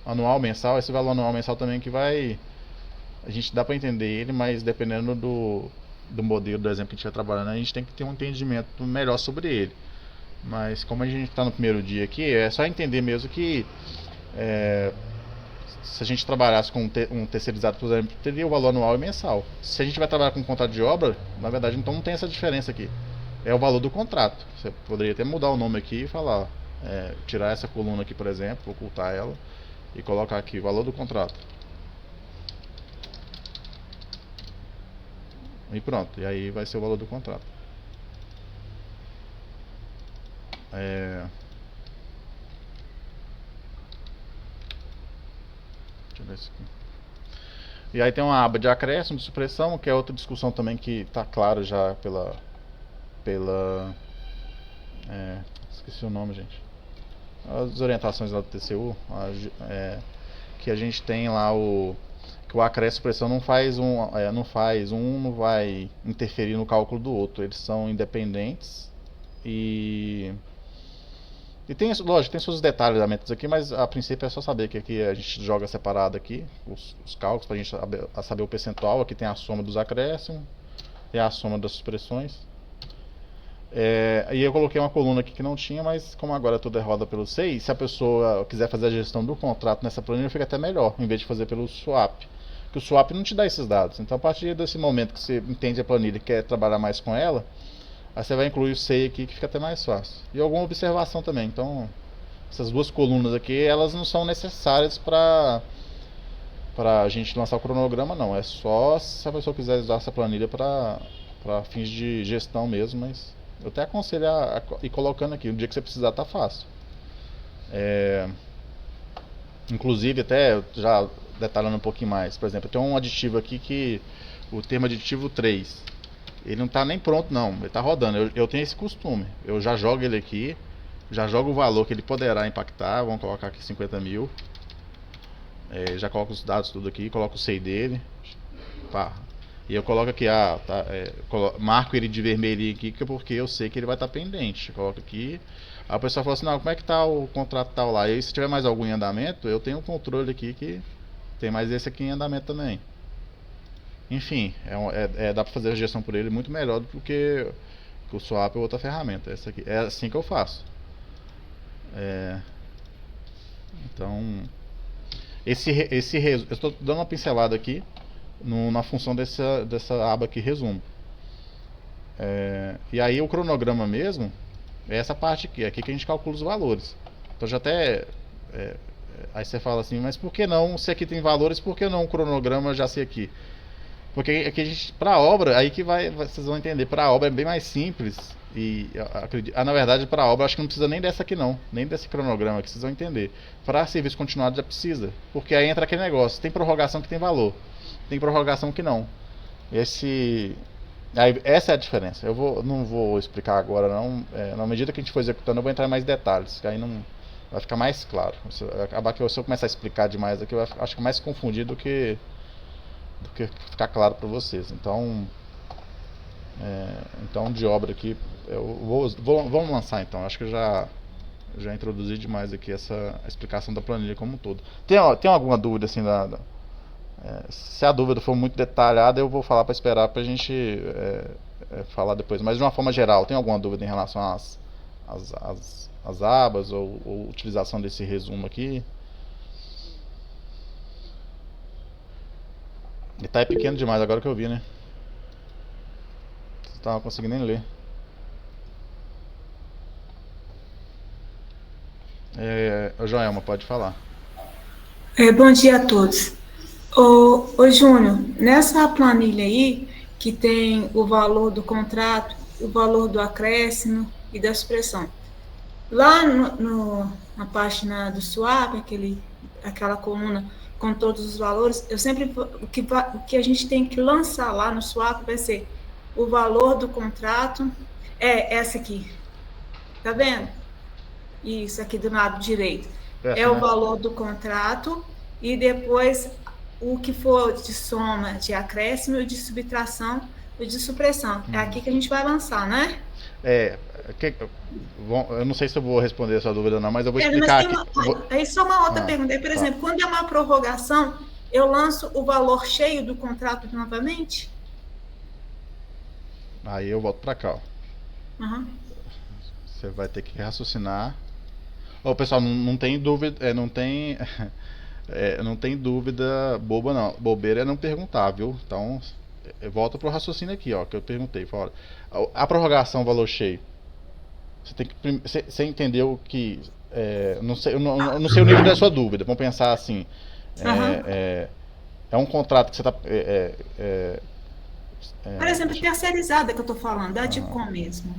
anual, mensal. Esse valor anual, mensal também que a gente dá para entender ele, mas dependendo do modelo, do exemplo que a gente está trabalhando, a gente tem que ter um entendimento melhor sobre ele. Mas como a gente está no primeiro dia aqui, é só entender mesmo que Se a gente trabalhasse com um terceirizado, por exemplo, teria o valor anual e mensal. Se a gente vai trabalhar com contrato de obra, na verdade, então não tem essa diferença aqui. É o valor do contrato. Você poderia até mudar o nome aqui e falar, tirar essa coluna aqui, por exemplo, ocultar ela e colocar aqui o valor do contrato. E pronto, e aí vai ser o valor do contrato. Deixa eu ver isso aqui. E aí tem uma aba de acréscimo, de supressão, que é outra discussão também que está clara já pela esqueci o nome, gente. As orientações lá do TCU, que a gente tem lá que o acréscimo e supressão não vai interferir no cálculo do outro. Eles são independentes e tem, lógico, tem seus detalhamentos aqui, mas a princípio é só saber que aqui a gente joga separado aqui os cálculos para a gente saber o percentual. Aqui tem a soma dos acréscimos e a soma das supressões. E eu coloquei uma coluna aqui que não tinha, mas como agora tudo é roda pelo SEI, se a pessoa quiser fazer a gestão do contrato nessa planilha, fica até melhor, em vez de fazer pelo swap. Porque o swap não te dá esses dados. Então a partir desse momento que você entende a planilha e quer trabalhar mais com ela, aí você vai incluir o SEI aqui, que fica até mais fácil. E alguma observação também. Então, essas duas colunas aqui, elas não são necessárias para a gente lançar o cronograma, não. É só se a pessoa quiser usar essa planilha para fins de gestão mesmo, mas eu até aconselho a ir colocando aqui. No dia que você precisar, tá fácil. Inclusive, até já detalhando um pouquinho mais. Por exemplo, eu tenho um aditivo aqui que o termo aditivo 3. Ele não está nem pronto não, ele está rodando. Eu tenho esse costume, eu já jogo ele aqui, já jogo o valor que ele poderá impactar. Vamos colocar aqui 50 mil. Já coloco os dados tudo aqui, coloco o SEI dele, pá. E eu coloco aqui, marco ele de vermelho aqui, porque eu sei que ele vai estar pendente. Coloco aqui, aí o pessoal fala assim, não, como é que está o contrato tal lá? E aí, se tiver mais algum em andamento, eu tenho um controle aqui que tem mais esse aqui em andamento também. Enfim, dá para fazer a gestão por ele muito melhor do que o swap ou outra ferramenta. Essa aqui, é assim que eu faço. Então, eu estou dando uma pincelada aqui na função dessa aba aqui, resumo. E aí o cronograma mesmo é essa parte aqui, aqui que a gente calcula os valores. Então já até aí você fala assim, mas por que não, se aqui tem valores, por que não o cronograma já ser aqui? Porque aqui a gente, para obra, aí que vocês vão entender, para obra é bem mais simples. E na verdade, para obra acho que não precisa nem dessa aqui não, nem desse cronograma que vocês vão entender. Para serviço continuado já precisa, porque aí entra aquele negócio, tem prorrogação que tem valor, tem prorrogação que não. Essa é a diferença. Não vou explicar agora não, na medida que a gente for executando eu vou entrar em mais detalhes, que aí não vai ficar mais claro. Acabar que se eu começar a explicar demais aqui, acho que é mais confundido do que ficar claro para vocês. Então de obra aqui vamos lançar então. Acho que eu já introduzi demais aqui essa explicação da planilha como um todo. Tem alguma dúvida assim se a dúvida for muito detalhada, eu vou falar para esperar para a gente falar depois. Mas de uma forma geral, tem alguma dúvida em relação às abas ou utilização desse resumo aqui? Ele tá pequeno demais agora que eu vi, né? Não tava conseguindo nem ler. Joelma, pode falar. Bom dia a todos. Ô Júnior, nessa planilha aí, que tem o valor do contrato, o valor do acréscimo e da supressão. Lá na página do swap, aquela coluna com todos os valores, o que a gente tem que lançar lá no swap vai ser o valor do contrato, essa aqui, tá vendo? Isso aqui do lado direito. O valor do contrato e depois o que for de soma de acréscimo e de subtração e de supressão. É aqui que a gente vai lançar, né? Eu não sei se eu vou responder a sua dúvida não, mas eu vou explicar aqui. Aí só uma outra pergunta. Por exemplo, quando é uma prorrogação, eu lanço o valor cheio do contrato novamente? Aí eu volto para cá. Uhum. Você vai ter que raciocinar. Pessoal, não tem dúvida, não tem Não tem dúvida boba não. Bobeira é não perguntar, viu? Então, volta pro raciocínio aqui, ó, que eu perguntei. Fala, a prorrogação valor cheio. Você tem que você entendeu que não sei, eu não sei o nível da sua dúvida. Vamos pensar assim. É um contrato que você está. Por exemplo, terceirizada que eu estou falando, da Dicom mesmo.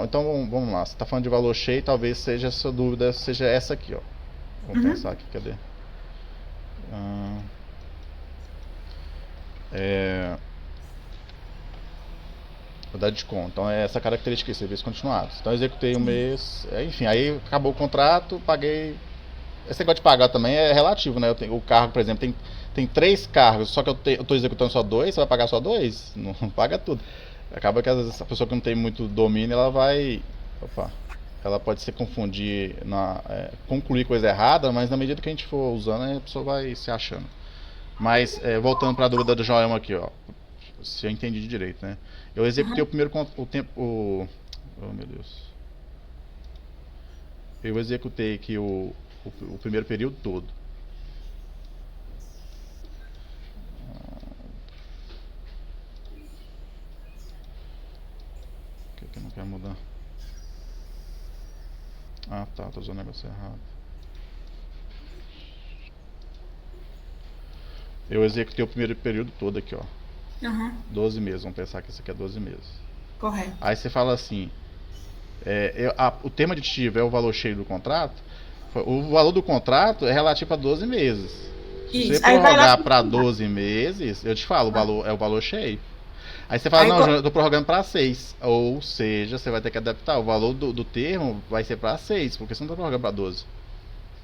Então vamos lá. Você está falando de valor cheio, talvez seja a sua dúvida, seja essa aqui, ó. Vamos pensar aqui, cadê? Vou dar de conta. Então é essa característica aqui, serviços continuados. Então eu executei um mês, enfim, aí acabou o contrato, paguei. Esse negócio de pagar também é relativo, né? O cargo, por exemplo, tem 3 cargos, só que eu estou executando só 2, você vai pagar só 2? Não paga tudo. Acaba que às vezes a pessoa que não tem muito domínio, ela vai. Ela pode se confundir, concluir coisa errada, mas na medida que a gente for usando, a pessoa vai se achando. Mas, voltando para a dúvida do Joelma aqui, ó. Se eu entendi direito, né? Eu executei o primeiro oh, meu Deus. Eu executei aqui o primeiro período todo. O que eu não quero mudar? Ah, tá, tô usando o negócio errado. Eu executei o primeiro período todo aqui, ó. 12 meses, vamos pensar que isso aqui é 12 meses. Correto. Aí você fala assim, o termo aditivo é o valor cheio do contrato. O valor do contrato é relativo a 12 meses. Se você prorrogar para 12 meses, eu te falo, o valor é o valor cheio. Aí você fala, não, eu tô prorrogando para 6. Ou seja, você vai ter que adaptar. O valor do termo vai ser para 6, porque você não tá prorrogando para 12.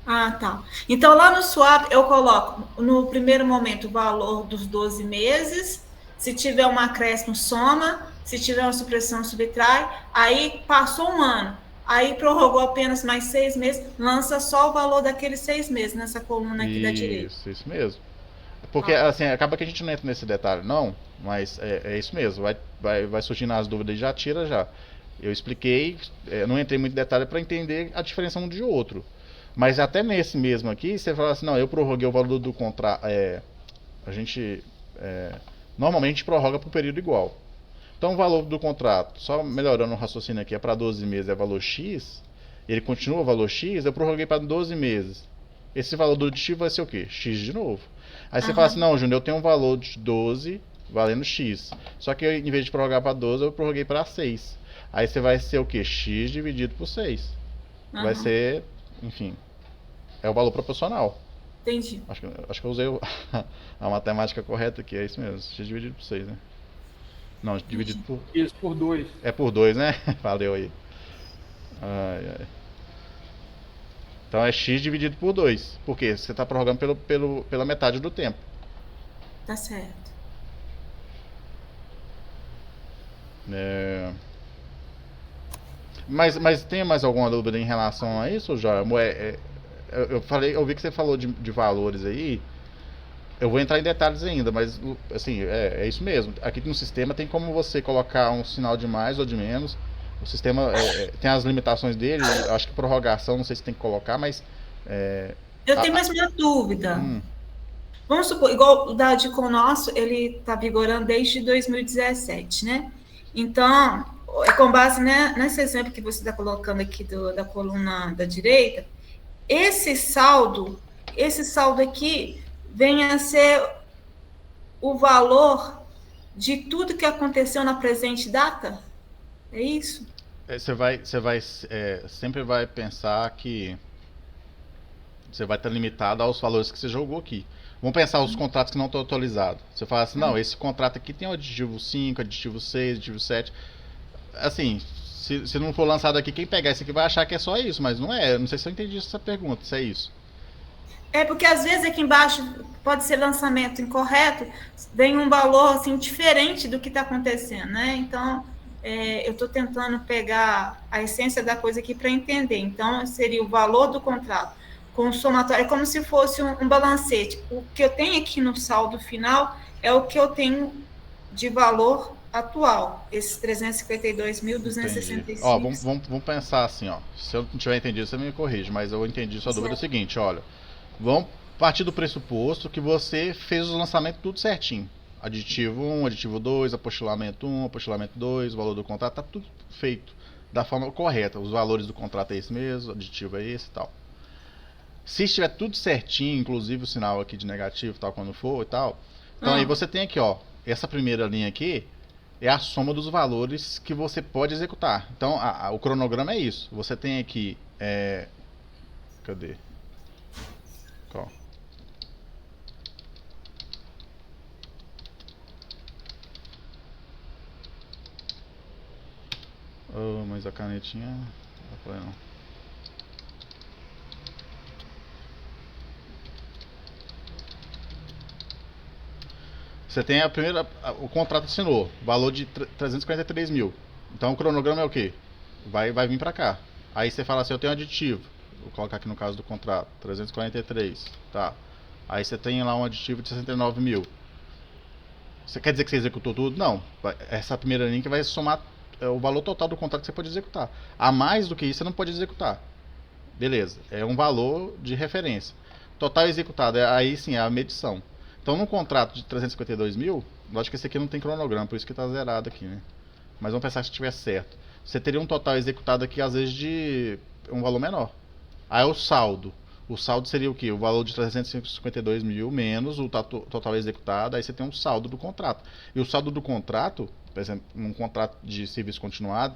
Ah, tá. Então lá no swap eu coloco no primeiro momento o valor dos 12 meses. Se tiver um acréscimo, soma. Se tiver uma supressão, subtrai. Aí passou um ano. Aí prorrogou apenas mais 6 meses. Lança só o valor daqueles 6 meses nessa coluna aqui da direita. Isso mesmo. Porque assim, acaba que a gente não entra nesse detalhe, não. Mas é isso mesmo. Vai surgindo as dúvidas e já tira já. Eu expliquei, não entrei muito em detalhe para entender a diferença um de outro. Mas até nesse mesmo aqui, você fala assim, não, eu prorroguei o valor do contrato. A gente normalmente prorroga por período igual. Então o valor do contrato, só melhorando o raciocínio aqui, é para 12 meses, é valor X, ele continua o valor X, eu prorroguei para 12 meses. Esse valor do aditivo vai ser o quê? X de novo. Aí você fala assim, não, Júnior, eu tenho um valor de 12 valendo X. Só que eu, em vez de prorrogar para 12, eu prorroguei para 6. Aí você vai ser o quê? X dividido por 6. Vai ser, enfim, é o valor proporcional. Entendi. Acho que eu usei a matemática correta aqui, é isso mesmo. X dividido por 6, né? Não, dividido por... Isso, por 2. É por 2, né? Valeu aí. Ai. Então é X dividido por 2. Por quê? Você está prorrogando pela metade do tempo. Tá certo. Mas tem mais alguma dúvida em relação a isso, Joel? Eu vi que você falou de valores aí. Eu vou entrar em detalhes ainda, mas assim, é isso mesmo. Aqui no sistema tem como você colocar um sinal de mais ou de menos. O sistema tem as limitações dele. Acho que prorrogação, não sei se tem que colocar, mas... eu tenho mais uma dúvida. Vamos supor, igual o da Dicom nosso, ele está vigorando desde 2017, né? Então, com base nesse exemplo que você está colocando aqui da coluna da direita, esse saldo aqui vem a ser o valor de tudo que aconteceu na presente data? É isso? Você sempre vai pensar que você vai estar limitado aos valores que você jogou aqui. Vamos pensar os contratos que não estão atualizados. Você fala assim, não, esse contrato aqui tem o aditivo 5, aditivo 6, aditivo 7. Assim, se não for lançado aqui, quem pegar esse aqui vai achar que é só isso, mas não é. Não sei se eu entendi essa pergunta, se é isso. É porque às vezes aqui embaixo pode ser lançamento incorreto, vem um valor assim diferente do que está acontecendo, né? Então, eu estou tentando pegar a essência da coisa aqui para entender. Então, seria o valor do contrato com o somatório, é como se fosse um balancete. O que eu tenho aqui no saldo final é o que eu tenho de valor atual, esses 352.265. Ó, vamos pensar assim, ó. Se eu não tiver entendido, você me corrige, mas eu entendi sua dúvida. É o seguinte, olha. Vamos partir do pressuposto que você fez os lançamentos tudo certinho. Aditivo 1, aditivo 2, apostilamento 1, apostilamento 2, o valor do contrato, tá tudo feito da forma correta. Os valores do contrato é esse mesmo, o aditivo é esse e tal. Se estiver tudo certinho, inclusive o sinal aqui de negativo, tal, quando for e tal. Então aí você tem aqui, ó, essa primeira linha aqui é a soma dos valores que você pode executar. Então o cronograma é isso. Você tem aqui, cadê? Ó. Oh, mas a canetinha não foi não. Você tem a primeira, o contrato assinou, valor de 343 mil. Então o cronograma é o quê? Vai vir pra cá. Aí você fala assim, eu tenho aditivo. Vou colocar aqui no caso do contrato, 343, tá. Aí você tem lá um aditivo de 69 mil. Você quer dizer que você executou tudo? Não. Essa primeira linha que vai somar o valor total do contrato que você pode executar. A mais do que isso você não pode executar. Beleza, é um valor de referência. Total executado, aí sim é a medição. Então no contrato de 352 mil, lógico que esse aqui não tem cronograma, por isso que está zerado aqui, né? Mas vamos pensar que estiver certo. Você teria um total executado aqui, às vezes, de um valor menor. Aí o saldo. O saldo seria o quê? O valor de 352 mil menos o total executado, aí você tem um saldo do contrato. E o saldo do contrato, por exemplo, num contrato de serviço continuado,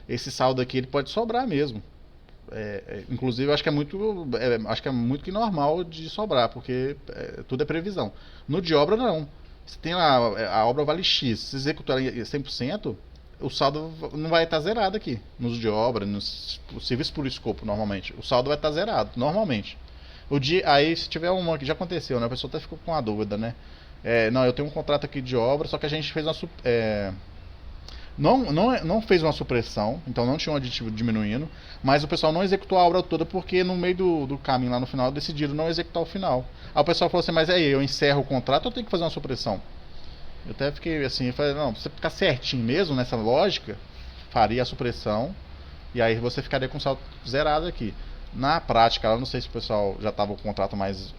esse saldo aqui ele pode sobrar mesmo. Inclusive, eu acho que é muito que normal de sobrar, porque tudo é previsão. No de obra, não. Você tem lá, a obra vale X, se executar 100%, o saldo não vai estar zerado aqui. Nos de obra, nos serviços por escopo, normalmente. O saldo vai estar zerado, normalmente. Aí, se tiver uma que já aconteceu, né? A pessoa até ficou com a dúvida, né? Não, eu tenho um contrato aqui de obra, só que a gente fez uma... Não fez uma supressão, então não tinha um aditivo diminuindo, mas o pessoal não executou a obra toda porque no meio do caminho lá no final decidiram não executar o final. Aí o pessoal falou assim, mas aí eu encerro o contrato ou eu tenho que fazer uma supressão? Eu até fiquei assim, falei, não, pra você ficar certinho mesmo nessa lógica, faria a supressão e aí você ficaria com o saldo zerado aqui. Na prática, eu não sei se o pessoal já estava com o contrato mais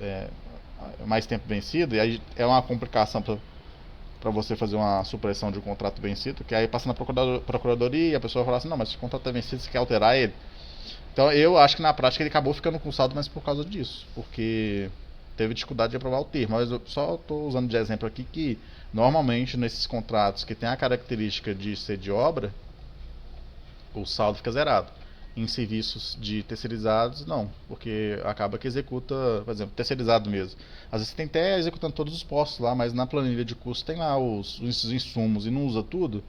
tempo vencido, e aí é uma complicação para você fazer uma supressão de um contrato vencido, que aí passa na procuradoria e a pessoa fala assim, não, mas se o contrato é vencido, você quer alterar ele? Então eu acho que na prática ele acabou ficando com saldo, mas por causa disso, porque teve dificuldade de aprovar o termo. Mas eu só estou usando de exemplo aqui que normalmente nesses contratos que tem a característica de ser de obra, o saldo fica zerado. Em serviços de terceirizados, não, porque acaba que executa, por exemplo, terceirizado mesmo. Às vezes você tem até executando todos os postos lá, mas na planilha de custo tem lá os insumos e não usa tudo,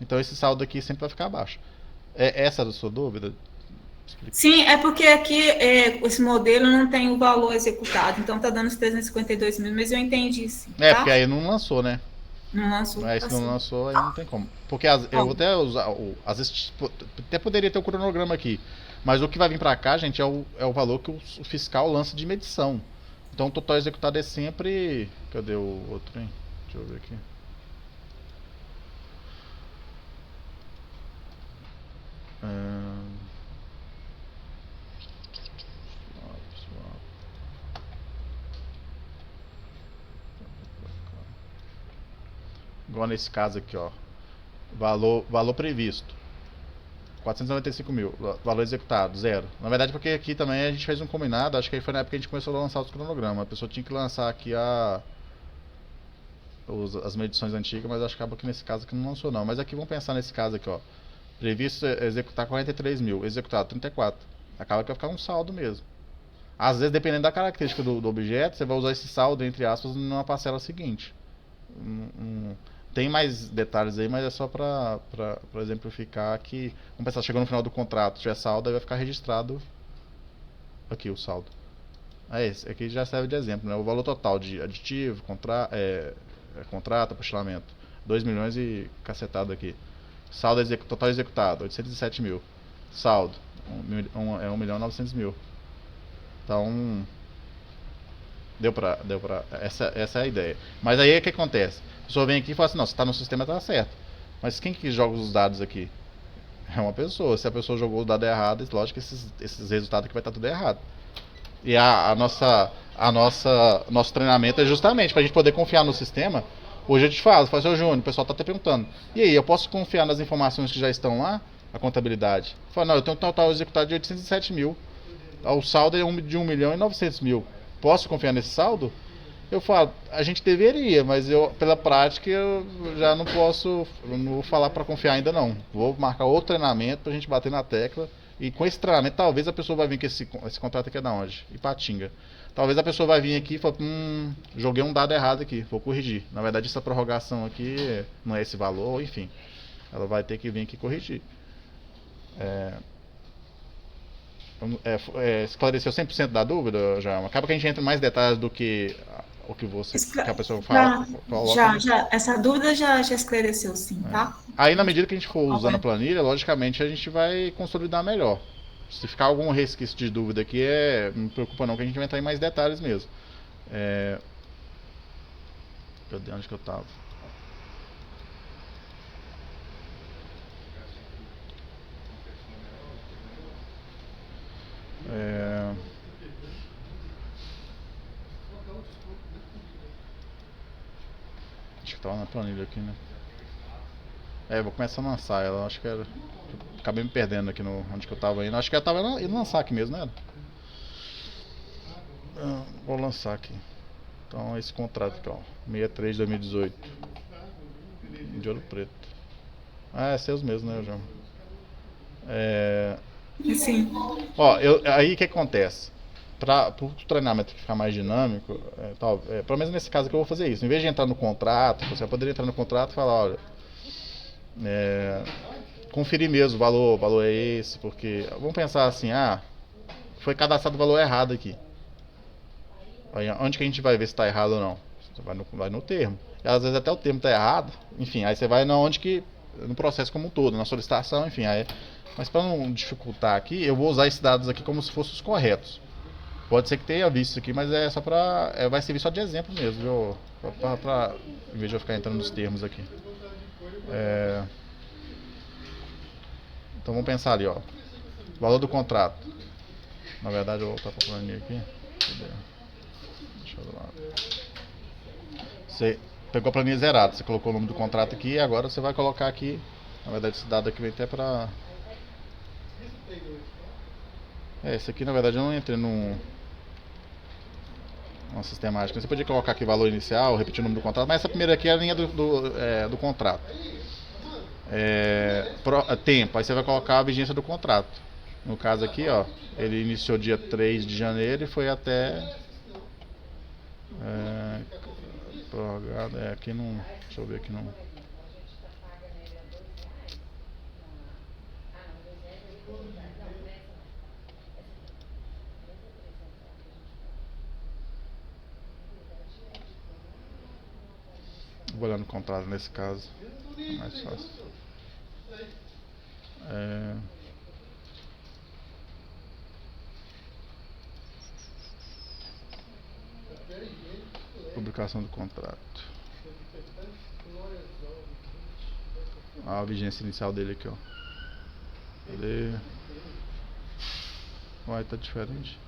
então esse saldo aqui sempre vai ficar abaixo. Essa era a sua dúvida? Sim, é porque aqui esse modelo não tem o valor executado, então tá dando os 352 mil, mas eu entendi sim. Tá? Porque aí não lançou, né? Não lançou. Aí se não lançou, aí não tem como. Porque eu vou até usar, às vezes até poderia ter o cronograma aqui, mas o que vai vir pra cá, gente, é o valor que o fiscal lança de medição. Então o total executado é sempre... Cadê o outro, hein? Deixa eu ver aqui. Igual nesse caso aqui, ó. Valor previsto 495 mil. Valor executado, 0. Na verdade, porque aqui também a gente fez um combinado. Acho que aí foi na época que a gente começou a lançar os cronogramas. A pessoa tinha que lançar aqui as medições antigas, mas acho que acaba que nesse caso aqui não lançou não. Mas aqui vamos pensar nesse caso aqui, ó. Previsto executar 43 mil, executado 34. Acaba que vai ficar um saldo mesmo. Às vezes, dependendo da característica do objeto, você vai usar esse saldo, entre aspas, numa parcela seguinte. Tem mais detalhes aí, mas é só para exemplificar que, vamos pensar, chegou no final do contrato, tiver saldo, aí vai ficar registrado aqui o saldo. Esse aqui já serve de exemplo, né? O valor total de aditivo, contrato, apostilamento, 2 milhões e cacetado aqui. Saldo total executado, 807 mil. Saldo, 1 milhão e 900 mil. Então, essa é a ideia. Mas aí o que acontece? A pessoa vem aqui e fala assim, não, se está no sistema está certo. Mas quem que joga os dados aqui? É uma pessoa. Se a pessoa jogou o dado errado, lógico que esses resultados aqui vai estar tudo errado. E nosso treinamento é justamente para a gente poder confiar no sistema. Hoje eu te falo, seu Júnior, o pessoal está até perguntando, e aí, eu posso confiar nas informações que já estão lá? A contabilidade. Fala, não, eu tenho um total executado de 807 mil. O saldo é de 1 milhão e 900 mil. Posso confiar nesse saldo? Eu falo, a gente deveria, mas pela prática, eu já não posso, não vou falar para confiar ainda não. Vou marcar outro treinamento para a gente bater na tecla. E com esse treinamento, talvez a pessoa vai vir com esse contrato aqui é da onde? Ipatinga. Talvez a pessoa vai vir aqui e fale, joguei um dado errado aqui, vou corrigir. Na verdade, essa prorrogação aqui não é esse valor, enfim. Ela vai ter que vir aqui corrigir. Esclareceu 100% da dúvida, Joelma? Acaba que a gente entra em mais detalhes do que o que a pessoa fala. Já, essa dúvida já esclareceu, sim, tá? Aí, na medida que a gente for usando a planilha, logicamente a gente vai consolidar melhor. Se ficar algum resquício de dúvida aqui, não me preocupa não, que a gente vai entrar em mais detalhes mesmo. Cadê onde que eu tava? Acho que tava na planilha aqui, né? Vou começar a lançar ela, acho que era... Acabei me perdendo aqui onde que eu tava indo. Acho que eu tava indo lançar aqui mesmo, né? Vou lançar aqui. Então, esse contrato aqui, ó. 63 de 2018. De Ouro Preto. É seus mesmo, né, João? Sim. Ó, aí o que acontece? Para o treinamento ficar mais dinâmico, pelo menos nesse caso aqui eu vou fazer isso. Em vez de entrar no contrato, você poderia entrar no contrato e falar, olha, conferir mesmo, o valor é esse, porque vamos pensar assim, foi cadastrado o valor errado aqui. Aí, onde que a gente vai ver se está errado ou não? Você vai no termo. E às vezes até o termo está errado, enfim, aí você vai no processo como um todo, na solicitação, enfim, mas para não dificultar aqui, eu vou usar esses dados aqui como se fossem os corretos. Pode ser que tenha visto isso aqui, mas é só vai servir só de exemplo mesmo, viu? Em vez de eu ficar entrando nos termos aqui. Então vamos pensar ali, ó. Valor do contrato. Na verdade eu vou voltar para a planilha aqui. Deixa eu ver lá. Você pegou a planilha zerada, você colocou o nome do contrato aqui e agora você vai colocar aqui. Na verdade esse dado aqui vem até para... esse aqui na verdade eu não entrei numa sistemática. Você podia colocar aqui valor inicial, repetir o nome do contrato, mas essa primeira aqui é a linha do contrato. Tempo, aí você vai colocar a vigência do contrato. No caso aqui, ó, ele iniciou dia 3 de janeiro e foi até prorrogado, aqui não, deixa eu ver aqui não. Vou olhar no contrato nesse caso, é mais fácil. Publicação do contrato. A vigência inicial dele aqui, ó. Cadê? Uai, tá diferente.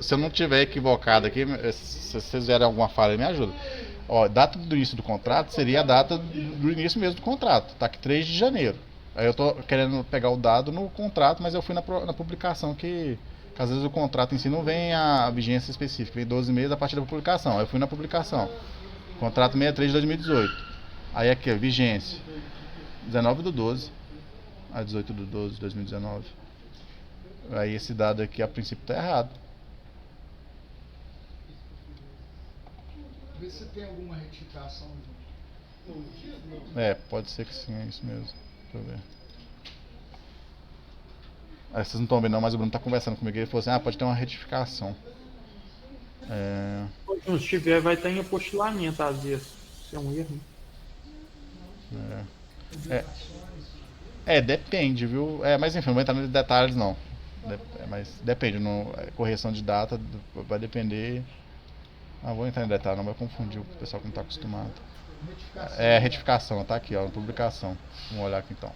Se eu não tiver equivocado aqui, se vocês fizerem alguma falha, me ajuda. Ó, data do início do contrato seria a data do início mesmo do contrato, tá aqui 3 de janeiro. Aí eu tô querendo pegar o dado no contrato, mas eu fui na publicação que às vezes o contrato em si não vem a vigência específica, vem 12 meses a partir da publicação. Aí eu fui na publicação. Contrato 63 de 2018. Aí aqui, vigência 19/12 a 18/12 de 2019. Aí esse dado aqui a princípio está errado. Vê se tem alguma retificação. Pode ser que sim, é isso mesmo. Deixa eu ver. Vocês não estão vendo não, mas o Bruno está conversando comigo e ele falou assim, pode ter uma retificação. Se tiver, vai estar em apostilamento às vezes. Isso é um erro. Depende, viu? Mas enfim, não vou entrar nos detalhes não. Mas depende, correção de data vai depender. Vou entrar em detalhe, não vai confundir o pessoal que não está acostumado. Retificação, tá aqui, ó, na publicação. Vamos olhar aqui então.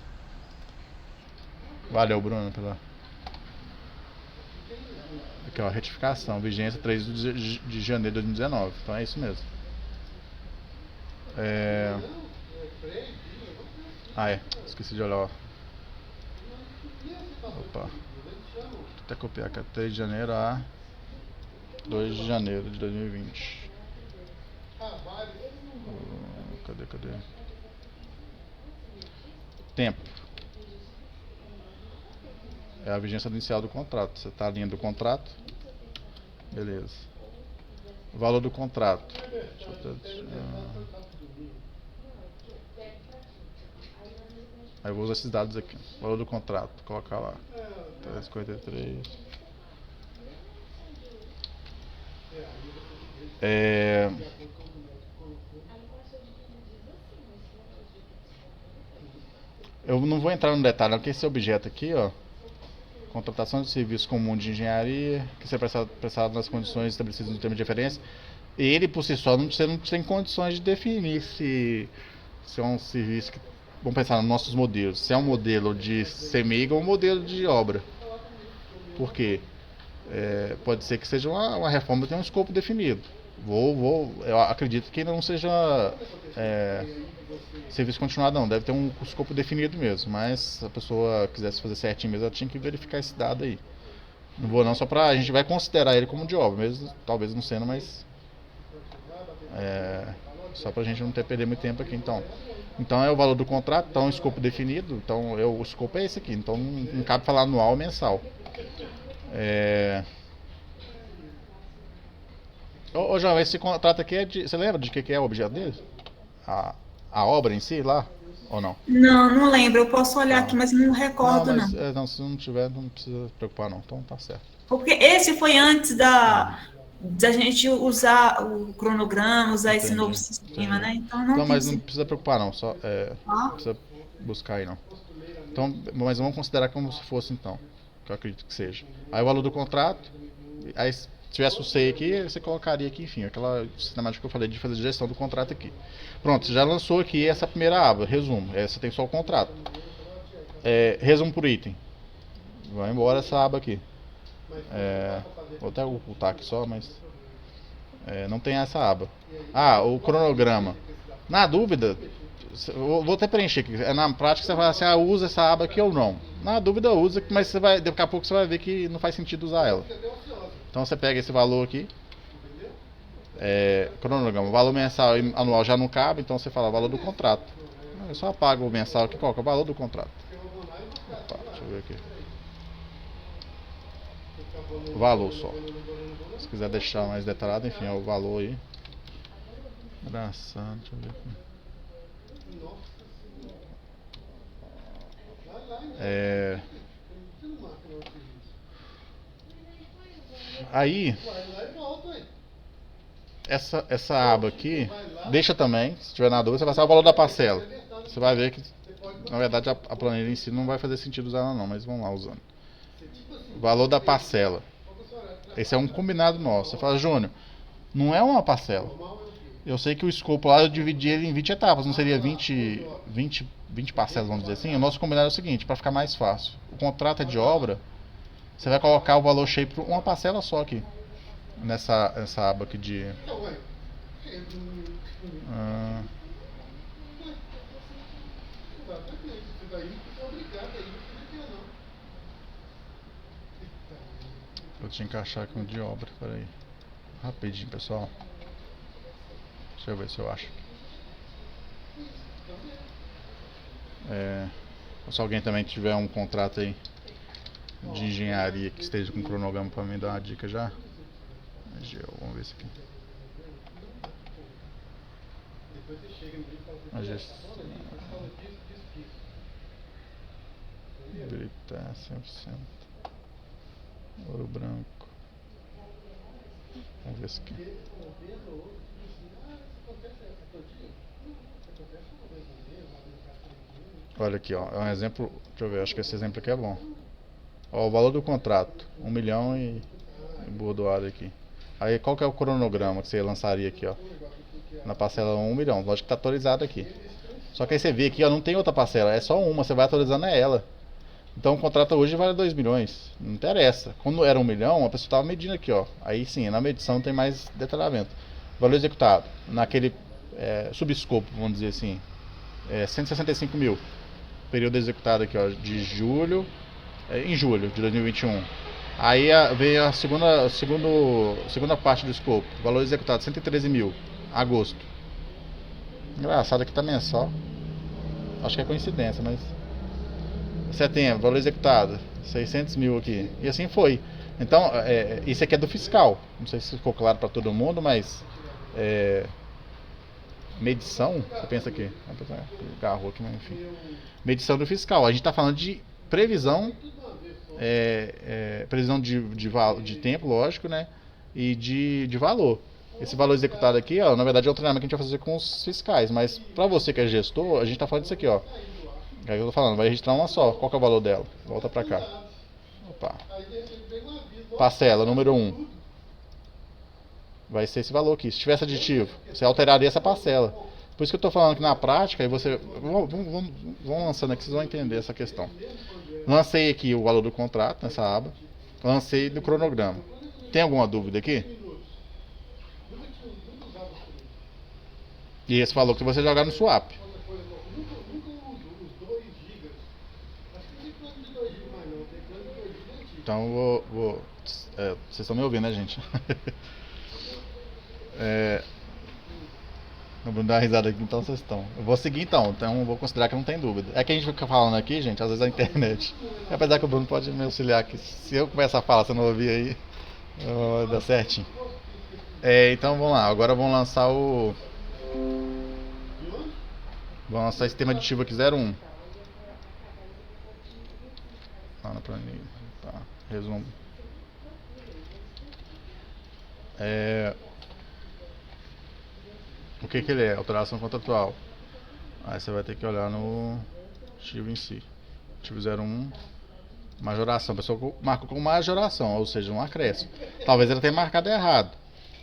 Valeu, Bruno, pela. Aqui, ó, retificação, vigência 3 de janeiro de 2019. Então é isso mesmo. Esqueci de olhar, ó. Opa. Vou até copiar aqui, 3 de janeiro a 2 de janeiro de 2020. Cadê? Tempo. É a vigência inicial do contrato. Você está linha do contrato. Beleza. O valor do contrato. Aí eu vou usar esses dados aqui. Valor do contrato. Colocar lá. 353. Eu não vou entrar no detalhe, porque esse objeto aqui, ó, contratação de serviço comum de engenharia, que será prestado nas condições estabelecidas no termo de referência, ele por si só você não tem condições de definir se é um serviço que, vamos pensar nos nossos modelos, se é um modelo de CEMIG ou um modelo de obra. Por quê? Pode ser que seja uma reforma que tenha um escopo definido. Eu acredito que ainda não seja serviço continuado não, deve ter um escopo definido mesmo, mas se a pessoa quisesse fazer certinho mesmo, ela tinha que verificar esse dado aí. Não vou não, a gente vai considerar ele como de obra, mesmo talvez não sendo, mas só pra gente não perder muito tempo aqui então. Então é o valor do contrato, então o escopo definido, então o escopo é esse aqui, então não cabe falar anual ou mensal. Ô João, esse contrato aqui você lembra de que é o objeto dele? A obra em si lá? Ou não? Não lembro. Eu posso olhar aqui, mas não recordo, não. Se não tiver, não precisa se preocupar, não. Então tá certo. Porque esse foi antes da gente usar o cronograma, usar esse novo sistema, né? Então mas não precisa preocupar, não. Só não precisa buscar aí, não. Então, mas vamos considerar como se fosse, então. Que eu acredito que seja. Aí o valor do contrato. Aí se tivesse o SEI aqui, você colocaria aqui, enfim, aquela sistemática que eu falei de fazer gestão do contrato aqui. Pronto, você já lançou aqui essa primeira aba, resumo. Essa tem só o contrato. Resumo por item. Vai embora essa aba aqui. Vou até ocultar aqui só, mas não tem essa aba. O cronograma. Na dúvida, vou até preencher aqui. Na prática você vai assim, usa essa aba aqui ou não. Na dúvida usa, mas daqui a pouco você vai ver que não faz sentido usar ela. Então você pega esse valor aqui. Cronograma, valor mensal e anual já não cabe, então você fala valor do contrato. Eu só apago o mensal aqui, qual que é o valor do contrato? Opa, deixa eu ver aqui. Valor só. Se quiser deixar mais detalhado, enfim, é o valor aí. Engraçado, deixa eu ver aqui. Aí essa aba aqui, deixa também, se tiver na dúvida, você vai saber o valor da parcela. Você vai ver que, na verdade, a planilha em si não vai fazer sentido usar ela não, mas vamos lá usando. O valor da parcela. Esse é um combinado nosso. Você fala, Júnior, não é uma parcela. Eu sei que o escopo lá eu dividi ele em 20 etapas, não seria 20 parcelas, vamos dizer assim. O nosso combinado é o seguinte, para ficar mais fácil. O contrato é de obra, você vai colocar o valor cheio para uma parcela só aqui. Nessa aba aqui de... Eu tinha que encaixar aqui um de obra, peraí. Rapidinho, pessoal. Deixa eu ver se eu acho. Se alguém também tiver um contrato aí de engenharia que esteja com cronograma para mim dar uma dica já. Vamos ver isso aqui. Gritar 100%. Ouro branco. Vamos ver isso aqui. Olha aqui, ó, é um exemplo, deixa eu ver, acho que esse exemplo aqui é bom. Ó, o valor do contrato, 1 milhão e bordoado aqui. Aí qual que é o cronograma que você lançaria aqui, ó? Na parcela 1 milhão, lógico que tá atualizado aqui. Só que aí você vê aqui, ó, não tem outra parcela, é só uma, você vai atualizando ela. Então o contrato hoje vale 2 milhões, não interessa. Quando era 1 milhão, a pessoa estava medindo aqui, ó. Aí sim, na medição tem mais detalhamento. Valor executado, naquele subescopo, vamos dizer assim, 165 mil. Período executado aqui, ó, de julho, em julho de 2021. Aí veio a segunda parte do escopo, valor executado 113 mil, agosto. Engraçado aqui tá mensal. Acho que é coincidência, mas... Setembro, valor executado 600 mil aqui. E assim foi. Então, isso aqui é do fiscal. Não sei se ficou claro para todo mundo, mas... medição, você pensa aqui, agarrou aqui, mas enfim. Medição do fiscal. A gente está falando de previsão, previsão de tempo, lógico, né? E de valor. Esse valor executado aqui, ó, na verdade é o treinamento que a gente vai fazer com os fiscais. Mas para você que é gestor, a gente está falando disso aqui, ó. É o que eu tô falando, vai registrar uma só. Qual que é o valor dela? Volta pra cá. Opa. Parcela número 1. Vai ser esse valor aqui. Se tivesse aditivo, você alteraria essa parcela. Por isso que eu tô falando que na prática, aí você... Vamos lançando aqui, vocês vão entender essa questão. Lancei aqui o valor do contrato, nessa aba. Lancei do cronograma. Tem alguma dúvida aqui? E esse valor que você jogar no swap. Então vocês estão me ouvindo, né, gente? Não vou dar uma risada aqui, então vocês estão. Eu vou seguir então vou considerar que não tem dúvida. É que a gente fica falando aqui, gente, às vezes a internet. Apesar que o Bruno pode me auxiliar aqui. Se eu começar a falar, você não ouvir aí, dá certinho. Então vamos lá, agora vamos lançar o. Vamos lançar esse tema aditivo aqui 01. Lá na planilha. Tá, resumo. O que ele é? Alteração contratual. Aí você vai ter que olhar no artigo em si. Artigo 01. Majoração. A pessoa marcou como majoração, ou seja, um acréscimo. Talvez ela tenha marcado errado,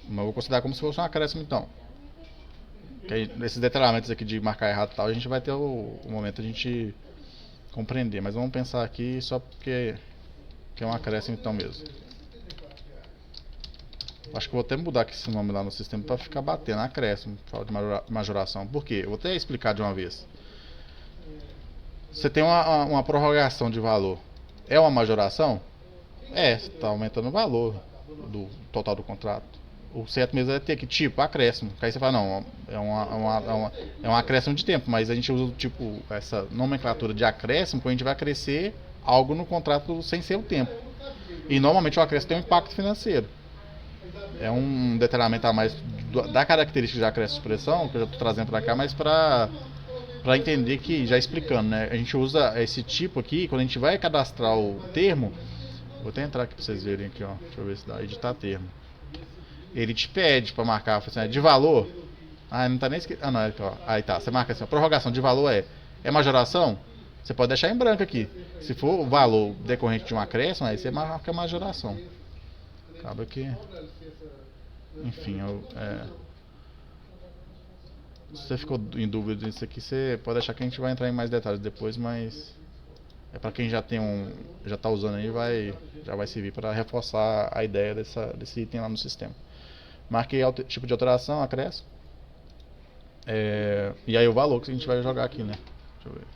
mas eu vou considerar como se fosse um acréscimo então. Esses detalhamentos aqui de marcar errado e tal, a gente vai ter o momento de a gente compreender. Mas vamos pensar aqui só porque é um acréscimo então mesmo. Acho que vou até mudar aqui esse nome lá no sistema para ficar batendo acréscimo, fala de majoração. Por quê? Eu vou até explicar de uma vez. Você tem uma prorrogação de valor. É uma majoração? Está aumentando o valor do total do contrato. O certo mesmo é ter que tipo acréscimo. Aí você fala, não, é um acréscimo de tempo, mas a gente usa tipo essa nomenclatura de acréscimo quando a gente vai acrescer algo no contrato sem ser o tempo. E normalmente o acréscimo tem um impacto financeiro. É um detalhamento a mais da característica de acréscimo de expressão, que eu já estou trazendo para cá, mas para entender que, já explicando, né? A gente usa esse tipo aqui, quando a gente vai cadastrar o termo, vou até entrar aqui para vocês verem aqui, ó, deixa eu ver se dá, editar termo. Ele te pede para marcar assim, de valor, não tá nem escrito, não, aqui, ó. Aí tá, você marca assim, a prorrogação de valor é majoração, você pode deixar em branco aqui. Se for o valor decorrente de um acréscimo, aí você marca majoração. Acaba que... Enfim, se você ficou em dúvida disso aqui, você pode achar que a gente vai entrar em mais detalhes depois, mas é para quem já está usando aí, já vai servir para reforçar a ideia desse item lá no sistema. Marquei tipo de alteração, acréscimo. E aí o valor que a gente vai jogar aqui, né? Deixa eu ver.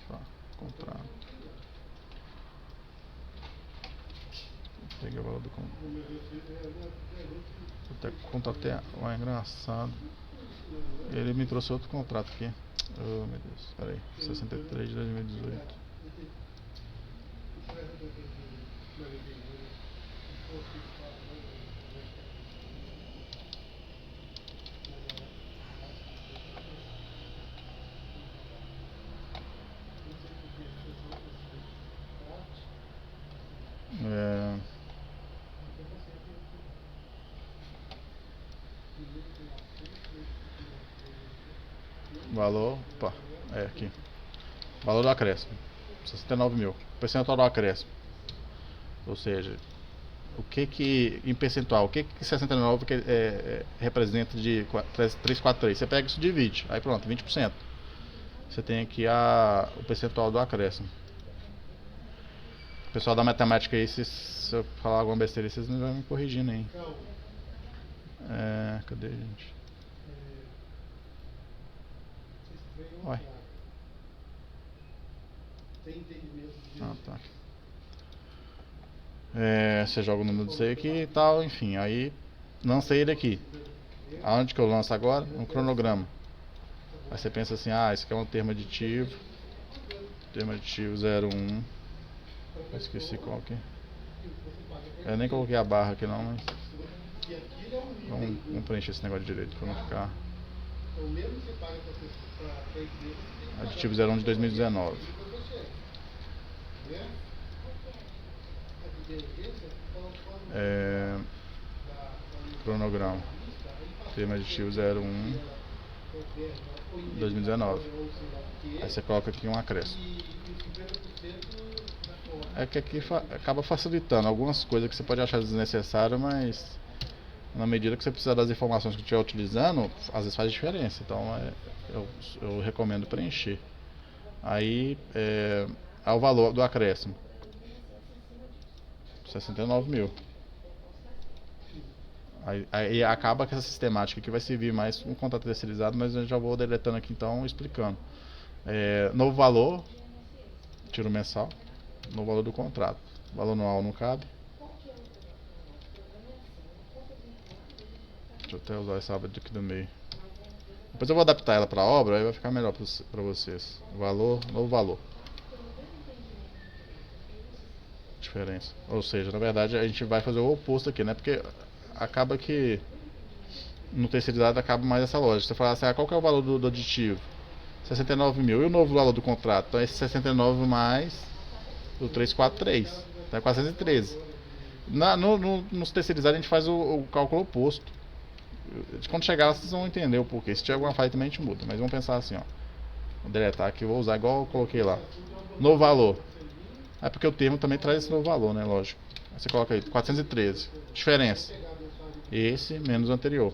Tá, contrato. Peguei o valor do contrato. É engraçado. Ele me trouxe outro contrato aqui. Oh meu Deus, peraí. 63 de 2018. Valor, opa, aqui. Valor do acréscimo, 69 mil. Percentual do acréscimo. Ou seja, o que em percentual, o que 69 representa de 343? Você pega isso e divide, aí pronto, 20%. Você tem aqui o percentual do acréscimo. Pessoal da matemática aí, se eu falar alguma besteira, vocês não vão me corrigindo aí. Cadê, gente? Ué. Tá. Você joga o número disso aí aqui e tal, enfim, aí lancei ele aqui. Aonde que eu lanço agora? No cronograma. Aí você pensa assim, isso aqui é um termo aditivo. Termo aditivo 01. Eu esqueci qual que é. Eu nem coloquei a barra aqui não, mas vamos preencher esse negócio de direito pra não ficar. Aditivo 01 de 2019. Cronograma. Termo aditivo 01 2019. Aí você coloca aqui um acréscimo. É que aqui acaba facilitando algumas coisas que você pode achar desnecessário, mas na medida que você precisar das informações que estiver utilizando, às vezes faz diferença. Então eu recomendo preencher. Aí o valor do acréscimo, 69 mil. Aí acaba que essa sistemática aqui vai servir mais um contrato terceirizado, mas eu já vou deletando aqui então, explicando. Novo valor, tiro mensal, novo valor do contrato. Valor anual não cabe. Deixa eu até usar essa aba aqui do meio. Depois eu vou adaptar ela para a obra, aí vai ficar melhor para vocês. Valor, novo valor. Diferença. Ou seja, na verdade a gente vai fazer o oposto aqui, né? Porque acaba que no terceirizado acaba mais essa lógica. Você fala assim, qual que é o valor do aditivo? 69 mil. E o novo valor do contrato? Então esse 69 mais o 343. Então é 413. Nos terceirizados a gente faz o cálculo oposto. Quando chegar lá vocês vão entender o porquê. Se tiver alguma falha também a gente muda. Mas vamos pensar assim, ó. Vou deletar aqui, vou usar igual eu coloquei lá. Novo valor. É porque o termo também traz esse novo valor, né? Lógico. Aí você coloca aí, 413. Diferença. Esse menos o anterior.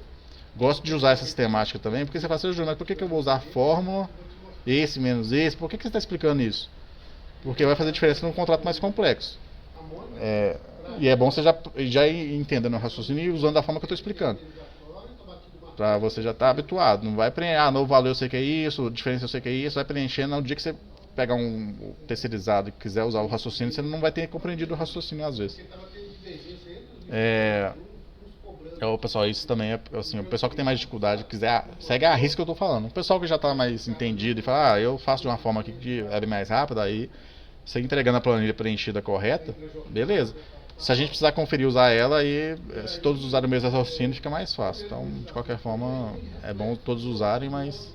Gosto de usar essa sistemática também, porque você fala assim, mas por que eu vou usar a fórmula, esse menos esse? Por que você está explicando isso? Porque vai fazer diferença num contrato mais complexo. E é bom você já ir entendendo o raciocínio e usando da forma que eu estou explicando. Pra você já estar habituado. Não vai preencher, novo valor eu sei que é isso, diferença eu sei que é isso, vai preenchendo. No dia que você pegar um terceirizado e quiser usar o raciocínio, você não vai ter compreendido o raciocínio às vezes. Pessoal, isso também é assim, o pessoal que tem mais dificuldade, quiser, segue a risca que eu tô falando. O pessoal que já está mais entendido e fala, eu faço de uma forma aqui que é mais rápida, aí você entregando a planilha preenchida correta, beleza. Se a gente precisar conferir usar ela, aí se todos usarem o mesmo raciocínio fica mais fácil. Então, de qualquer forma, é bom todos usarem, mas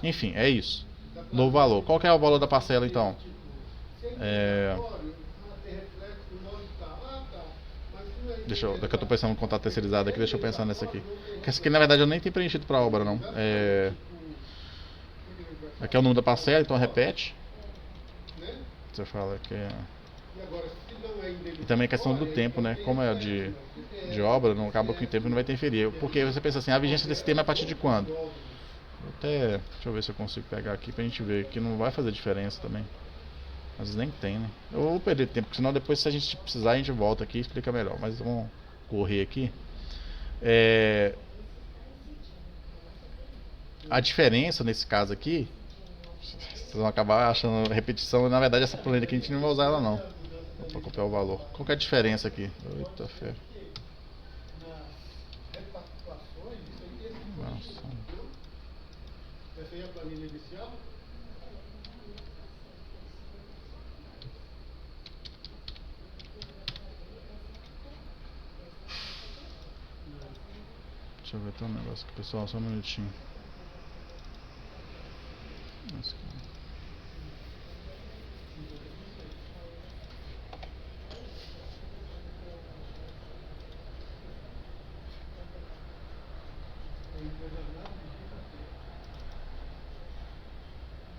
enfim, é isso. Novo valor. Qual que é o valor da parcela então? Daqui eu estou pensando no contrato terceirizado aqui, deixa eu pensar nessa aqui. Que essa aqui na verdade eu nem tenho preenchido para a obra não. Aqui é o número da parcela, então repete. Você fala que e também a questão do tempo, né? Como é de obra, não acaba que o tempo não vai interferir. Porque você pensa assim, a vigência desse tema é a partir de quando? Deixa eu ver se eu consigo pegar aqui pra gente ver, que não vai fazer diferença também. Às vezes nem tem, né? Eu vou perder tempo, porque senão depois se a gente precisar a gente volta aqui e explica melhor. Mas vamos correr aqui. A diferença nesse caso aqui, vocês vão acabar achando repetição, na verdade essa planilha aqui a gente não vai usar ela não. Vou copiar o valor. Qual que é a diferença aqui? Eita fé. Nossa. Essa aí é a planilha inicial? Deixa eu ver até um negócio aqui, pessoal, só um minutinho. Nossa.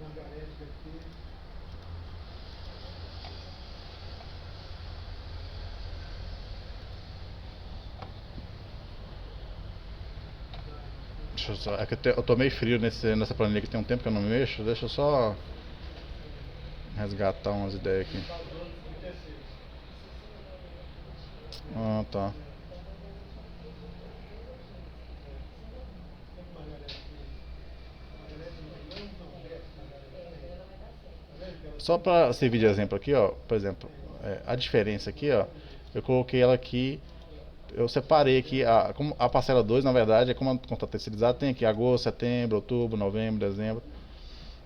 Margarete aqui. Deixa eu só. É que eu tô meio frio nessa planilha que tem um tempo que eu não mexo. Deixa eu só resgatar umas ideias aqui. Ah, tá. Só para servir de exemplo aqui, ó, por exemplo, a diferença aqui, ó, eu coloquei ela aqui, eu separei aqui, como a parcela 2, na verdade, é como a contrato terceirizado, tem aqui agosto, setembro, outubro, novembro, dezembro.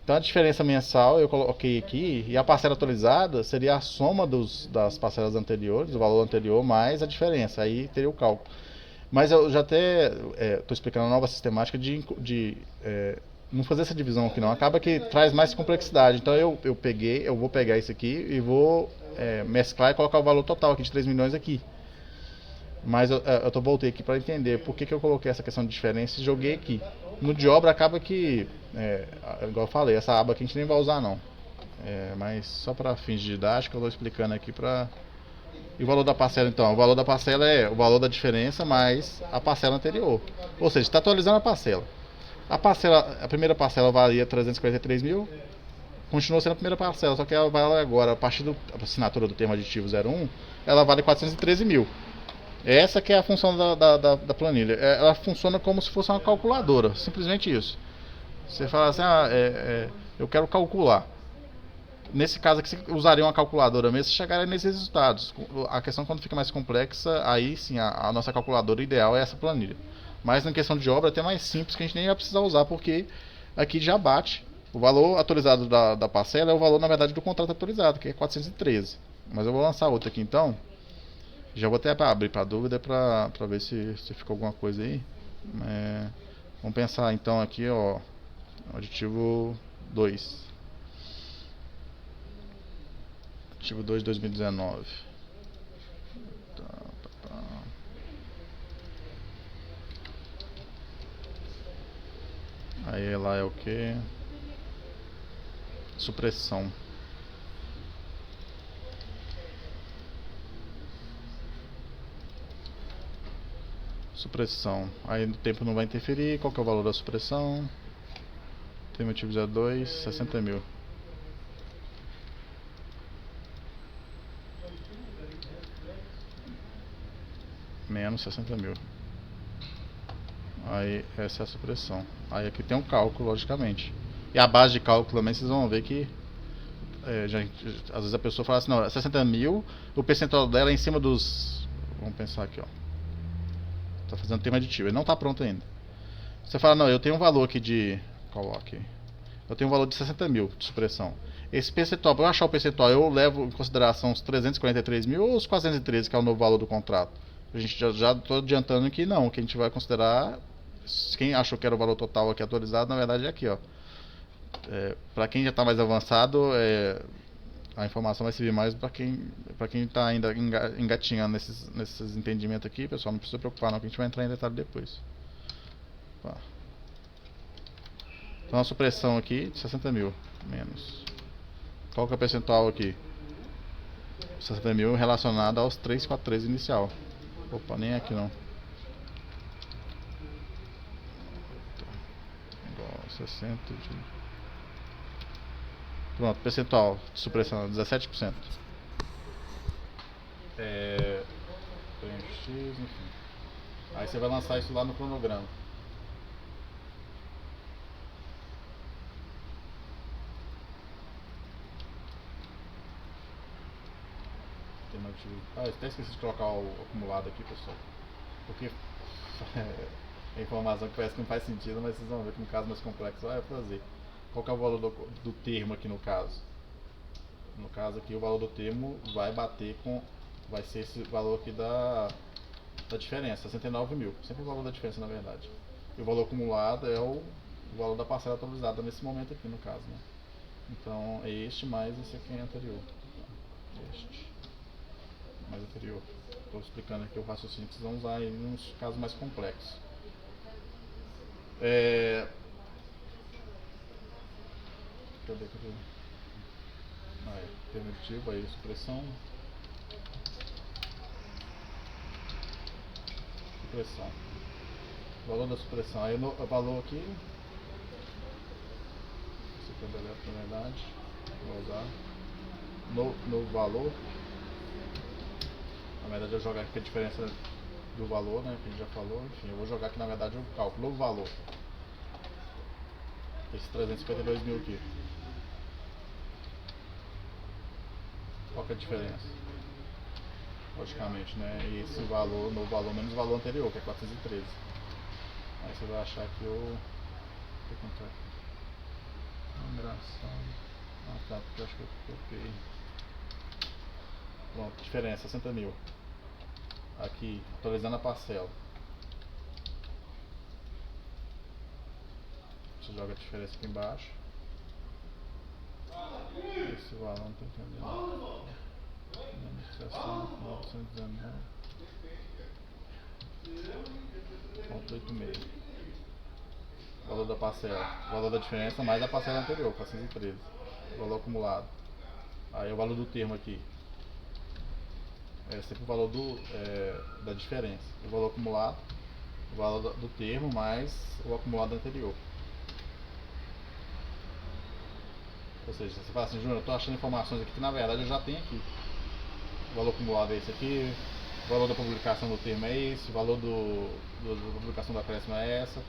Então a diferença mensal eu coloquei aqui, e a parcela atualizada seria a soma das parcelas anteriores, do valor anterior, mais a diferença, aí teria o cálculo. Mas eu já até estou explicando a nova sistemática de não fazer essa divisão aqui não, acaba que traz mais complexidade. Então eu vou pegar isso aqui e vou mesclar e colocar o valor total aqui de 3 milhões aqui. Mas eu voltei aqui para entender por que eu coloquei essa questão de diferença e joguei aqui. No de obra acaba que, igual eu falei, essa aba aqui a gente nem vai usar não. Mas só para fins de didática eu estou explicando aqui para... E o valor da parcela então? O valor da parcela é o valor da diferença mais a parcela anterior. Ou seja, está atualizando a parcela. A primeira parcela valia 343 mil, continua sendo a primeira parcela, só que ela vale agora, a partir da assinatura do termo aditivo 01, ela vale 413 mil. Essa que é a função da planilha. Ela funciona como se fosse uma calculadora, simplesmente isso. Você fala assim, eu quero calcular. Nesse caso aqui, você usaria uma calculadora mesmo, você chegaria nesses resultados. A questão quando fica mais complexa, aí sim, a nossa calculadora ideal é essa planilha. Mas na questão de obra é até mais simples, que a gente nem vai precisar usar, porque aqui já bate. O valor atualizado da parcela é o valor, na verdade, do contrato atualizado, que é 413. Mas eu vou lançar outra aqui então. Já vou até abrir para dúvida, para ver se ficou alguma coisa aí. Vamos pensar então aqui, ó, aditivo 2. Aditivo 2 de 2019. Aí lá é o que? Supressão. Supressão. Aí no tempo não vai interferir. Qual que é o valor da supressão? Termo ativo 02, 60 mil. Menos 60 mil. Aí essa é a supressão. Aí aqui tem um cálculo, logicamente. E a base de cálculo também vocês vão ver que às vezes a pessoa fala assim, não, 60 mil, o percentual dela é em cima dos... Vamos pensar aqui, ó. Tá fazendo tema aditivo, ele não tá pronto ainda. Você fala, não, eu tenho um valor aqui de... Coloque. Eu tenho um valor de 60 mil de supressão. Esse percentual, para eu achar o percentual, eu levo em consideração os 343 mil ou os 413, que é o novo valor do contrato? A gente já estou adiantando que não, que a gente vai considerar... Quem achou que era o valor total aqui atualizado, na verdade é aqui, ó. Para quem já está mais avançado, a informação vai servir mais para quem está ainda engatinhando nesses entendimentos aqui, pessoal. Não precisa preocupar não, que a gente vai entrar em detalhe depois. Tá. Então a supressão aqui de 60 mil menos. Qual que é o percentual aqui? 60 mil relacionado aos 343 inicial. Opa, nem aqui não. Igual 60 de... Pronto, percentual de supressão 17%. X, enfim. Aí você vai lançar isso lá no cronograma. Eu até esqueci de colocar o acumulado aqui, pessoal. Porque é informação que parece que não faz sentido, mas vocês vão ver que no caso mais complexo vai fazer. Qual que é o valor do termo aqui no caso? No caso aqui o valor do termo vai bater com... Vai ser esse valor aqui da diferença, 69 mil. Sempre o valor da diferença na verdade. E o valor acumulado é o valor da parcela atualizada nesse momento aqui no caso, né? Então é este mais esse aqui anterior. Este mais anterior. Estou explicando aqui o raciocínio que vocês vão usar aí nos casos mais complexos. Cadê? Aí, termo aditivo, aí supressão. Supressão. Valor da supressão. Aí o valor aqui. Esse aqui é o deleto, na verdade. Vou usar. No valor. Na verdade eu jogar aqui a diferença do valor, né? Que a gente já falou. Enfim, eu vou jogar aqui na verdade o cálculo. O valor. Esse 352 mil aqui. Qual que é a diferença? Logicamente, né? E esse valor, no valor menos o valor anterior, que é 413. Aí você vai achar que o que contar aqui? Numeração. Ah tá, porque eu acho que eu copiei. Pronto, diferença, 60 mil. Aqui, atualizando a parcela. Você joga a diferença aqui embaixo. Esse valor não tô entendendo. Administração 919.86. Valor da parcela. Valor da diferença mais a parcela anterior, 413. Valor acumulado. Aí o valor do termo aqui. É sempre o valor da diferença. O valor acumulado. O valor do termo mais o acumulado anterior. Ou seja, você fala assim, Júnior, eu estou achando informações aqui que na verdade eu já tenho aqui. O valor acumulado é esse aqui, o valor da publicação do termo é esse, o valor da publicação do acréscimo é essa.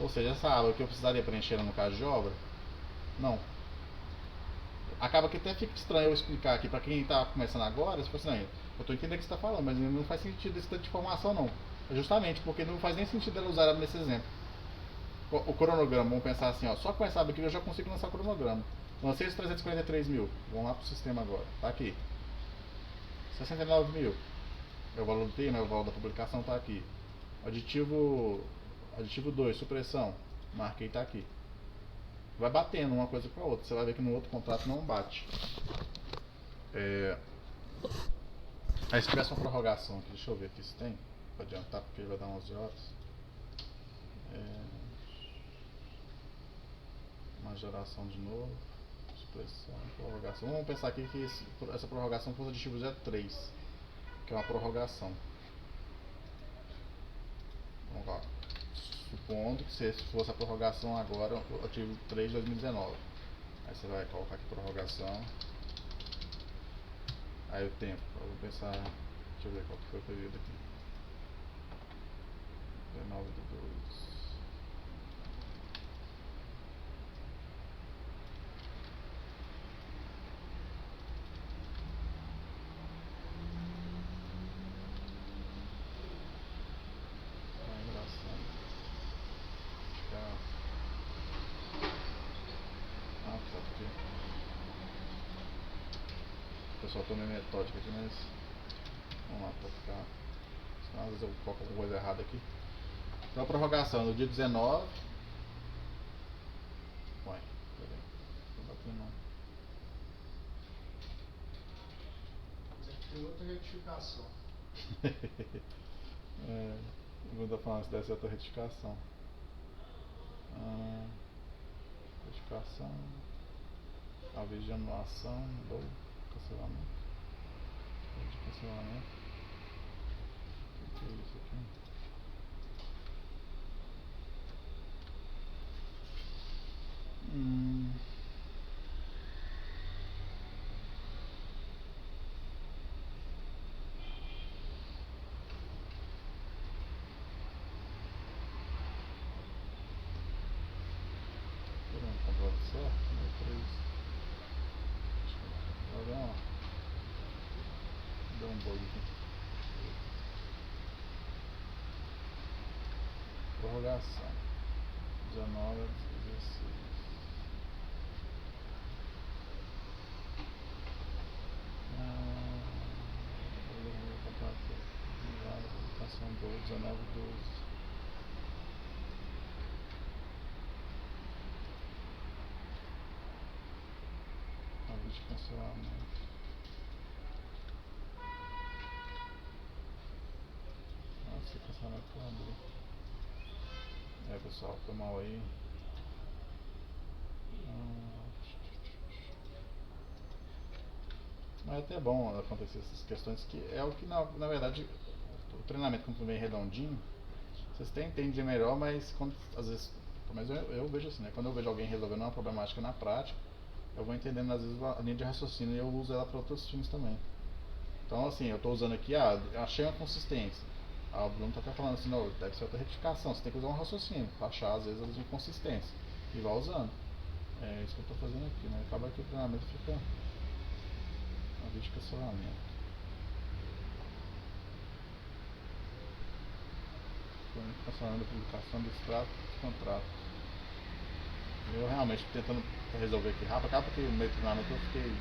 Ou seja, essa aba que eu precisaria preencher no caso de obra, não. Acaba que até fica estranho eu explicar aqui para quem está começando agora, você fala assim, eu estou entendendo o que você está falando, mas não faz sentido esse tanto de informação não. É justamente porque não faz nem sentido ela usar ela nesse exemplo. O cronograma, vamos pensar assim, ó, só com essa aba aqui eu já consigo lançar o cronograma. Lancei os 343 mil, vamos lá para o sistema agora, tá aqui. 69 mil, é o valor do termo, é o valor da publicação, tá aqui. Aditivo 2, supressão, marquei, tá aqui. Vai batendo uma coisa com a outra, você vai ver que no outro contrato não bate. Aí se tivesse uma prorrogação aqui, deixa eu ver aqui se tem, vou adiantar porque vai dar 11 horas. Uma geração de novo. Supressão, prorrogação. Vamos pensar aqui que essa prorrogação fosse aditivo 03, que é uma prorrogação. Vamos lá. Supondo que se fosse a prorrogação agora, o ativo 3 de 2019. Aí você vai colocar aqui prorrogação. Aí o tempo. Eu vou pensar. Deixa eu ver qual que foi o período aqui. 19/2. Pessoal, tô meio metódico aqui, mas vamos lá pra ficar. Senão às vezes eu coloco alguma coisa errada aqui. Então a prorrogação no dia 19. Uai, peraí. Não bati não. Tem outra retificação. Vou dar falando se desse outra retificação. Retificação. Aviso de anulação do cancelamento. De cancelamento. O que é isso aqui? Certo, meu 3. Agora deu um bug aqui. Prorrogação 19 a 16. Publicação 19/12. De cancelamento. Nossa, cancelamento por abrir. Pessoal, foi mal aí. Mas é até bom acontecer essas questões, que é o que na verdade o treinamento, como vem redondinho, Vocês têm entender melhor, mas às vezes, mas eu vejo assim, né? Quando eu vejo alguém resolvendo uma problemática na prática, eu vou entendendo às vezes a linha de raciocínio e eu uso ela para outros times também. Então assim, eu estou usando aqui, achei uma consistência. O Bruno está até falando assim, não, deve ser outra retificação, você tem que usar um raciocínio para achar às vezes as inconsistências. E vai usando. É isso que eu estou fazendo aqui, né? Acaba que o treinamento fica uma vídeo de cancelamento. Cancelando a publicação do extrato de contrato. Eu realmente tentando resolver aqui rápido, acaba que no meio do treinamento eu fiquei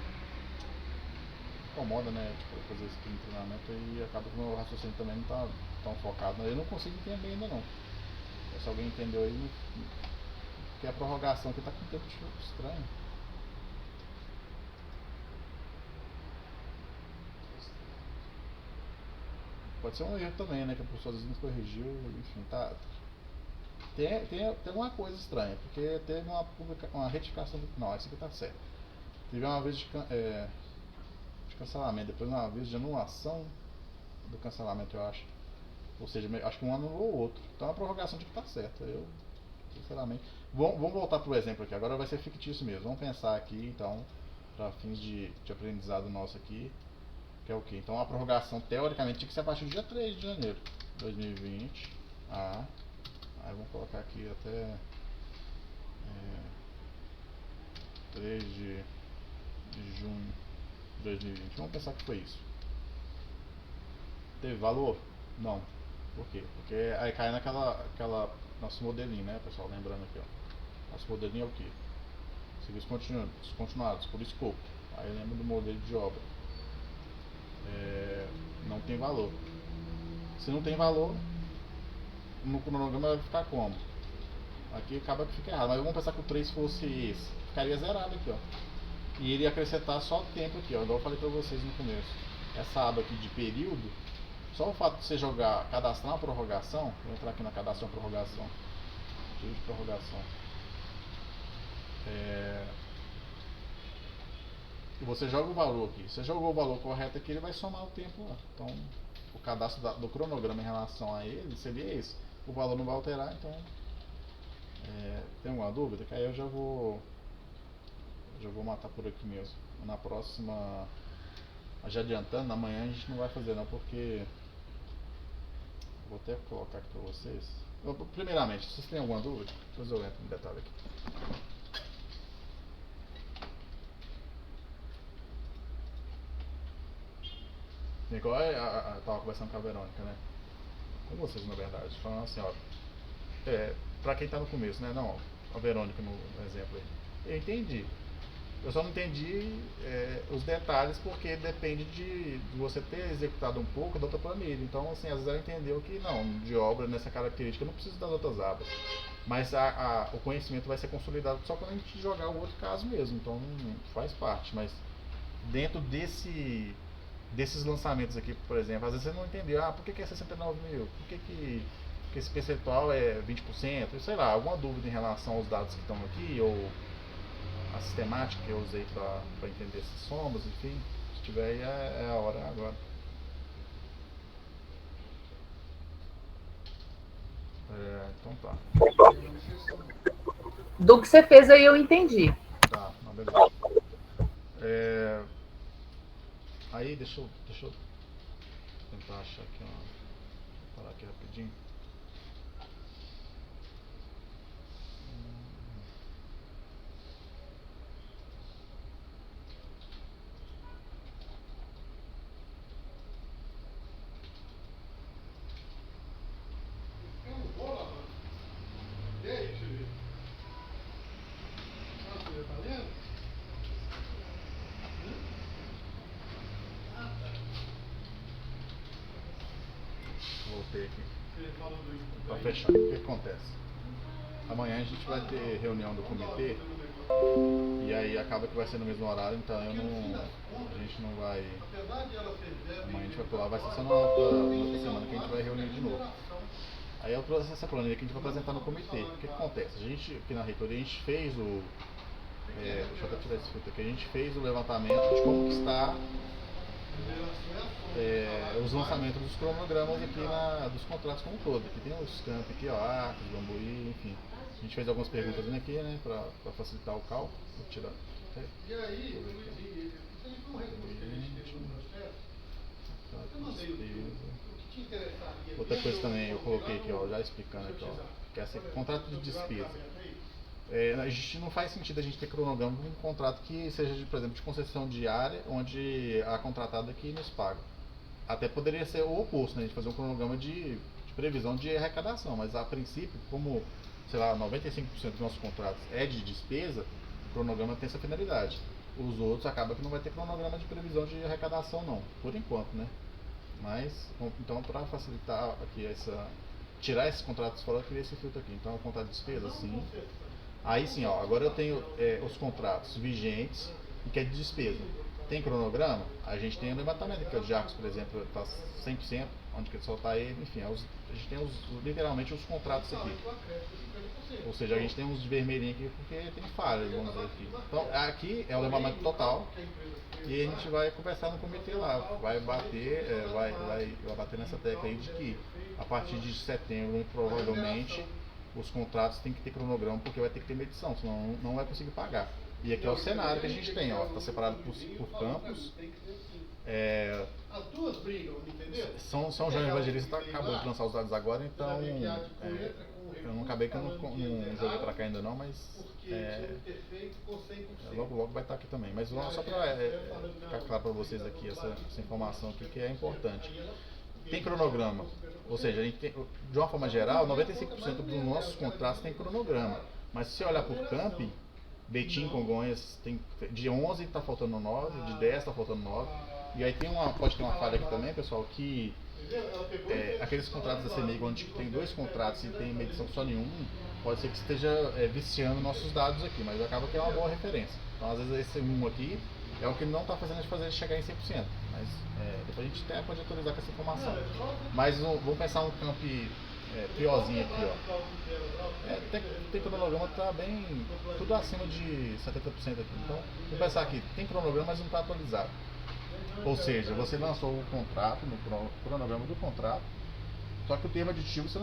incomoda, né? Tipo, fazer isso aqui no treinamento e acaba que o meu raciocínio também não está tão focado. Eu não consigo entender ainda não. Se alguém entendeu aí, porque a prorrogação aqui está com um tempo estranho. Pode ser um erro também, né? Que a pessoa às vezes não corrigiu, enfim, tá. Tem alguma coisa estranha, porque teve uma retificação do. Não, esse aqui tá certo. Teve uma vez de cancelamento, depois uma vez de anulação do cancelamento, eu acho. Ou seja, acho que um anulou o outro. Então a prorrogação tinha que estar certa. Eu, sinceramente. Vamos voltar pro exemplo aqui, agora vai ser fictício mesmo. Vamos pensar aqui, então, para fins de aprendizado nosso aqui. Que é o que? Então a prorrogação teoricamente tinha que ser a partir do dia 3 de janeiro de 2020. Aí vamos colocar aqui até 3 de junho de 2020. Vamos pensar que foi isso. Teve valor? Não. Por quê? Porque aí cai naquela nosso modelinho, né, pessoal? Lembrando aqui, ó. Nosso modelinho é o que? Serviços continuados por escopo. Aí lembra do modelo de obra. Não tem valor. Se não tem valor, no cronograma vai ficar como? Aqui acaba que fica errado, mas vamos pensar que o 3 fosse esse, ficaria zerado aqui, ó. E ele ia acrescentar só tempo aqui, ó, igual eu falei pra vocês no começo. Essa aba aqui de período, só o fato de você cadastrar uma prorrogação, vou entrar aqui na cadastrar uma prorrogação, período de prorrogação. E você joga o valor aqui. Você jogou o valor correto aqui, ele vai somar o tempo lá. Então, o cadastro do cronograma em relação a ele seria esse. O valor não vai alterar, então. Tem alguma dúvida? Que aí eu já vou matar por aqui mesmo. Na próxima, já adiantando, amanhã a gente não vai fazer não, porque vou até colocar aqui para vocês. Primeiramente, vocês têm alguma dúvida? Depois eu entro no detalhe aqui. Igual eu tava conversando com a Verônica, né? Com vocês, na verdade. Falando assim, ó. Pra quem tá no começo, né? Não, a Verônica no exemplo aí. Eu entendi. Eu só não entendi os detalhes porque depende de você ter executado um pouco da outra planilha. Então, assim, às vezes ela entendeu que não, de obra nessa característica eu não preciso das outras abas. Mas o conhecimento vai ser consolidado só quando a gente jogar o outro caso mesmo. Então, faz parte. Mas dentro desses lançamentos aqui, por exemplo, às vezes você não entendeu, por que é 69 mil? Por que esse percentual é 20%? Sei lá, alguma dúvida em relação aos dados que estão aqui, ou a sistemática que eu usei para entender essas somas, enfim, se tiver aí é a hora agora. Então tá. Do que você fez aí eu entendi. Tá, beleza. Aí deixa eu tentar achar aqui, vou parar aqui rapidinho. Voltei aqui. Para fechar, o que acontece? Amanhã a gente vai ter reunião do comitê e aí acaba que vai ser no mesmo horário, então a gente não vai. Amanhã a gente vai pular, vai ser só na outra semana que a gente vai reunir de novo. Aí eu trouxe essa planilha que a gente vai apresentar no comitê. O que acontece? A gente, aqui na reitoria, a gente fez deixa eu até tirar esse filtro aqui, a gente fez o levantamento de como que está os lançamentos dos cronogramas aqui dos contratos como um todo. Aqui tem os campos aqui, ó, Arcos, Bambuí, enfim. A gente fez algumas perguntas aqui, né, para facilitar o cálculo. Vou tirar. E aí, Luizinho, isso aí foi um recurso que a gente teve no processo. Eu não sei o que te interessaria. Outra coisa também, eu coloquei aqui, ó, já explicando aqui, ó, que é esse contrato de despesa. A gente não faz sentido a gente ter cronograma de um contrato que seja, por exemplo, de concessão diária, onde a contratada aqui nos paga. Até poderia ser o oposto, né? A gente fazer um cronograma de previsão de arrecadação, mas a princípio, como, sei lá, 95% dos nossos contratos é de despesa, o cronograma tem essa finalidade. Os outros acaba que não vai ter cronograma de previsão de arrecadação não, por enquanto, né? Mas, então, para facilitar aqui tirar esses contratos fora, eu criei esse filtro aqui. Então, o contrato de despesa, sim. Aí sim, ó, agora eu tenho os contratos vigentes e que é de despesa. Tem cronograma? A gente tem o levantamento aqui, o de Arcos, por exemplo, está 100%, onde que ele soltar ele, enfim, a gente tem literalmente os contratos aqui. Ou seja, a gente tem uns vermelhinhos aqui porque tem falhas, vamos dizer aqui. Então, aqui é o levantamento total e a gente vai conversar no comitê lá, vai bater nessa tecla aí de que a partir de setembro, provavelmente, os contratos têm que ter cronograma porque vai ter que ter medição, senão não vai conseguir pagar. E aqui é o cenário que a gente tem, ó, está separado por campos. As duas brigam, entendeu? São João Evangelista acabou de lançar os dados agora, então eu não acabei que eu não joguei para cá ainda não, mas logo vai estar aqui também. Mas só para ficar claro para vocês aqui essa informação aqui que é importante. Tem cronograma, ou seja, a gente tem, de uma forma geral, 95% dos nossos contratos tem cronograma. Mas se você olhar por camping, Betim, Congonhas, de 11 está faltando 9, de 10 está faltando 9. E aí pode ter uma falha aqui também, pessoal, que aqueles contratos da CEMIG onde tem 2 contratos e tem medição só nenhum, pode ser que esteja viciando nossos dados aqui, mas acaba que é uma boa referência. Então às vezes esse 1 aqui é o que não está fazendo a gente fazer chegar em 100%, mas depois a gente até pode atualizar com essa informação. Mas vamos pensar um campo piorzinho aqui, ó. Tem cronograma que está bem, tudo acima de 70% aqui. Então, vamos pensar aqui, tem cronograma, mas não está atualizado. Ou seja, você lançou o contrato, no cronograma do contrato, só que o termo aditivo você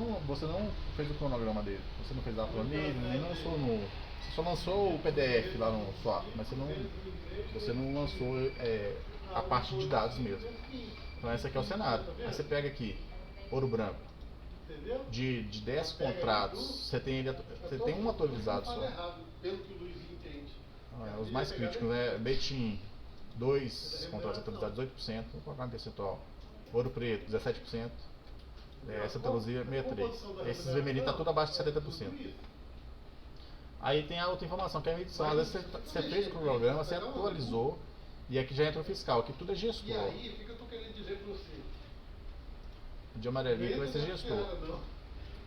não fez o cronograma dele. Você não fez a planilha, nem lançou você só lançou o PDF lá no SWAP, mas você não lançou a parte de dados mesmo. Então esse aqui é o cenário. Aí você pega aqui, Ouro Branco. De 10 contratos, você tem um atualizado só. Os mais críticos, né? Betim, 2 contratos atualizados, 18%, vou colocar um percentual. Ouro Preto, 17%. Santa Luzia, 63%. Esses vermelhinhos está tudo abaixo de 70%. Aí tem a outra informação, que é a medição. Às vezes você fez o cronograma, você atualizou, e aqui já entra o fiscal, aqui tudo é gestor. E aí, o que eu estou querendo dizer para você? De amarelinho que vai ser gestor.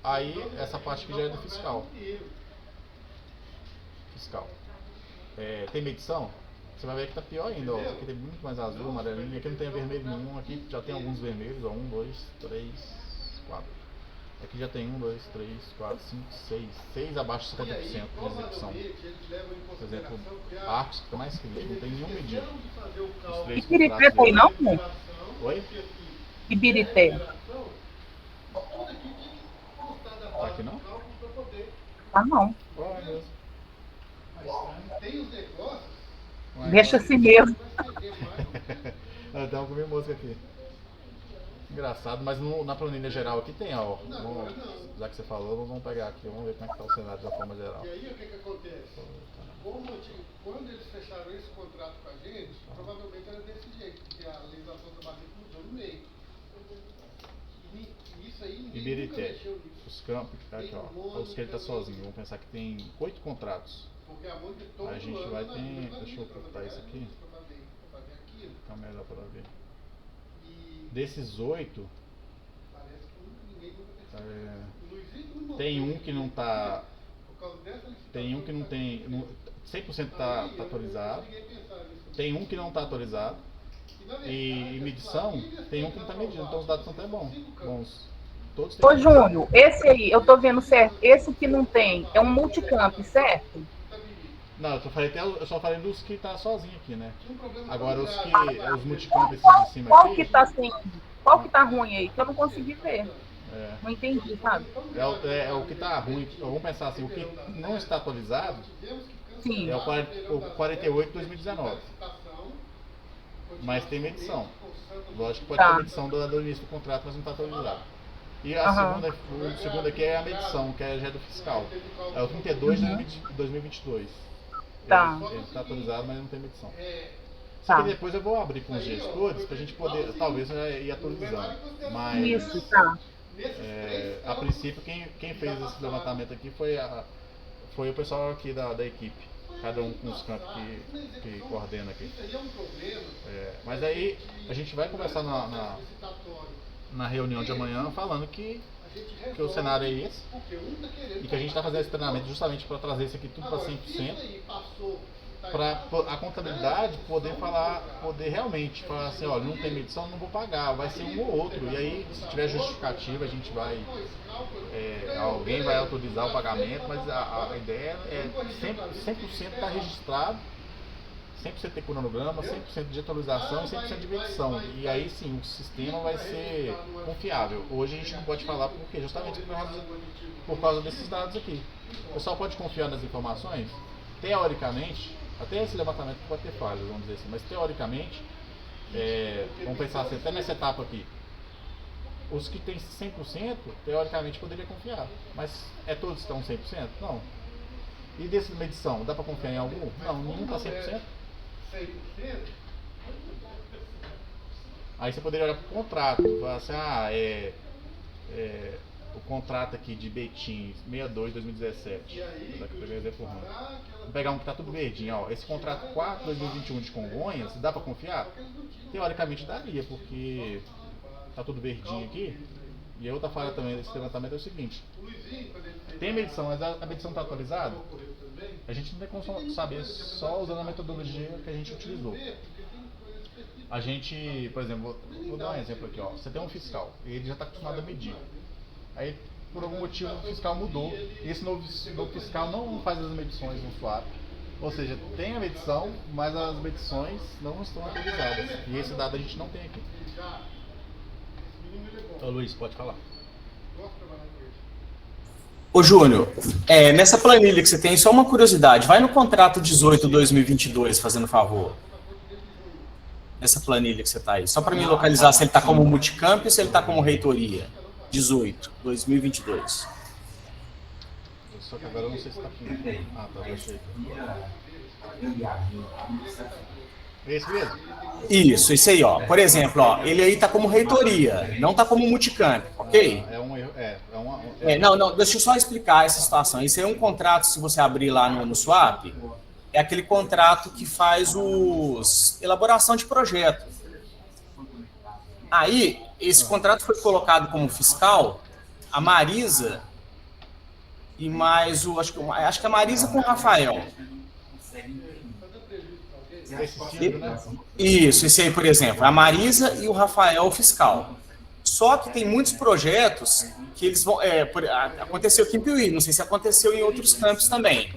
Aí essa parte aqui já é do fiscal. Tem medição? Você vai ver que tá pior ainda, ó. Aqui tem muito mais azul, amarelinho. Aqui não tem vermelho nenhum, aqui já tem alguns vermelhos, ó. 1, 2, 3, 4. Aqui já tem 1, 2, 3, 4, 5, 6. 6 abaixo de 70% de execução. Por exemplo, Arcos, que está mais crítico, não tem nenhum medido. Ibirité tem não? Oi? Ibirité. Tá aqui não? Ah, não. Oh, é mesmo. Tem os negócios. Deixa assim mesmo. Tem alguma mosca aqui. Engraçado, mas na planilha geral aqui tem, ó. Já que você falou, vamos pegar aqui, vamos ver como é que tá o cenário da forma geral. E aí o que acontece? Quando eles fecharam esse contrato com a gente, provavelmente era desse jeito, porque a legislação trabalhista mudou no meio. E isso aí ninguém nunca Ibirité, mexeu nisso. os campos, aqui ó, os que ele tá sozinho, vamos pensar que tem 8 contratos. Porque a Mônica todo A gente ano vai na ter, vida, deixa eu cortar isso aqui, pra fazer aquilo. fica melhor para ver. E Desses 8, parece que ninguém nunca percebeu. O Luizinho não tem um que não tá, por causa dessa licitação, tem um que não tem, 100% tá atualizado, tem um que não tá atualizado, e medição, tem um que não tá medindo, então os dados são até bons. Todos têm. Ô, Júnior, esse aí, eu tô vendo certo. Esse que não tem, é um multicamp, certo? Não, eu só falei dos que tá sozinho aqui, né? Tinha um problema Agora os grave, que. Os multicampos esses de cima Qual aqui. que tá assim? Qual que tá ruim aí? Que eu não consegui ver. É, Não entendi, sabe? é o que tá ruim. Vamos pensar assim, o que não está atualizado Sim. é o 48 de 2019. Mas tem medição. Lógico que pode Tá. ter medição do início do contrato, mas não está atualizado. E a Aham. segunda aqui é a medição, que já é do fiscal. É o 32 de 2022. Tá. Ele está atualizado, mas não tem medição. Tá. Só que depois eu vou abrir com os gestores para a gente poder, talvez, ir atualizando. Mas, Isso, tá. a princípio, quem fez esse levantamento aqui foi o pessoal aqui da equipe. Cada um com os campos que coordena aqui. Mas aí a gente vai conversar na reunião de amanhã falando que o cenário é esse e que a gente está fazendo esse treinamento justamente para trazer isso aqui tudo para 100%, para a contabilidade poder realmente falar assim, olha, não tem medição, não vou pagar, vai ser um ou outro. E aí, se tiver justificativa, a gente vai, alguém vai autorizar o pagamento, mas a ideia é 100% estar registrado, 100% ter cronograma, 100% de atualização e 100% de medição. E aí sim, o sistema vai ser confiável. Hoje a gente não pode falar porque justamente por causa desses dados aqui. O pessoal pode confiar nas informações? Teoricamente, até esse levantamento pode ter falhas, vamos dizer assim, mas teoricamente, vamos pensar assim, até nessa etapa aqui, os que têm 100%, teoricamente poderia confiar, mas todos que estão 100%? Não. E dessa medição, dá para confiar em algum? Não, nenhum está 100%. Aí você poderia olhar para o contrato, falar assim, o contrato aqui de Betim 62 2017. Vou pegar exemplo ruim. Vou pegar um que está tudo verdinho, ó. Esse contrato 4 2021 de Congonhas, dá para confiar? Teoricamente daria, porque tá tudo verdinho aqui. E a outra falha também desse levantamento é o seguinte: tem medição, mas a medição está atualizada? A gente não tem como saber só usando a metodologia que a gente utilizou. A gente, por exemplo, vou dar um exemplo aqui, ó. Você tem um fiscal, ele já está acostumado a medir. Aí, por algum motivo, o fiscal mudou. E esse novo fiscal não faz as medições no SWAP. Ou seja, tem a medição, mas as medições não estão atualizadas. E esse dado a gente não tem aqui. Ô Luiz, pode falar. Ô Júnior, nessa planilha que você tem, só uma curiosidade. Vai no contrato 18/2022, fazendo favor. Nessa planilha que você está aí. Só para me localizar se ele está como multicamp ou se ele está como reitoria. 18/2022. Só que agora eu não sei se está aqui. Ah, tá, deixei. É esse mesmo? Isso, isso aí, ó. Por exemplo, ó, ele aí tá como reitoria, não tá como multicamp, ok? É um erro. Não, deixa eu só explicar essa situação. Isso aí é um contrato, se você abrir lá no SWAP, é aquele contrato que faz elaboração de projeto. Aí, esse contrato foi colocado como fiscal, a Marisa e mais acho que a Marisa com o Rafael. Isso, esse aí, por exemplo, a Marisa e o Rafael fiscal. Só que tem muitos projetos que eles vão... aconteceu aqui em Piuí, não sei se aconteceu em outros campos também.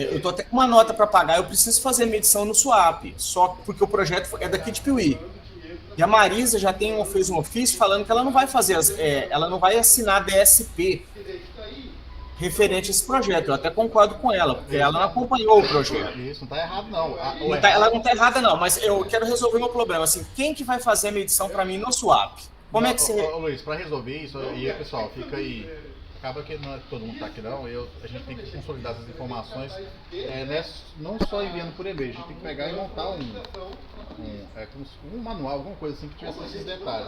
Eu estou até com uma nota para pagar, eu preciso fazer medição no SWAP, só porque o projeto é daqui de Piuí. E a Marisa já fez um ofício falando que ela não vai fazer, ela não vai assinar DSP referente a esse projeto. Eu até concordo com ela, porque ela não acompanhou o projeto. Isso, não está errado não. Ela não está errada não, mas eu quero resolver o meu problema. Assim, quem que vai fazer a medição para mim no SWAP? Como é que você... Luiz, para resolver isso, e pessoal, fica aí... Acaba que não é todo mundo está aqui não, a gente tem que consolidar essas informações, não só enviando por e-mail, a gente tem que pegar e montar um manual, alguma coisa assim que tivesse esses detalhes,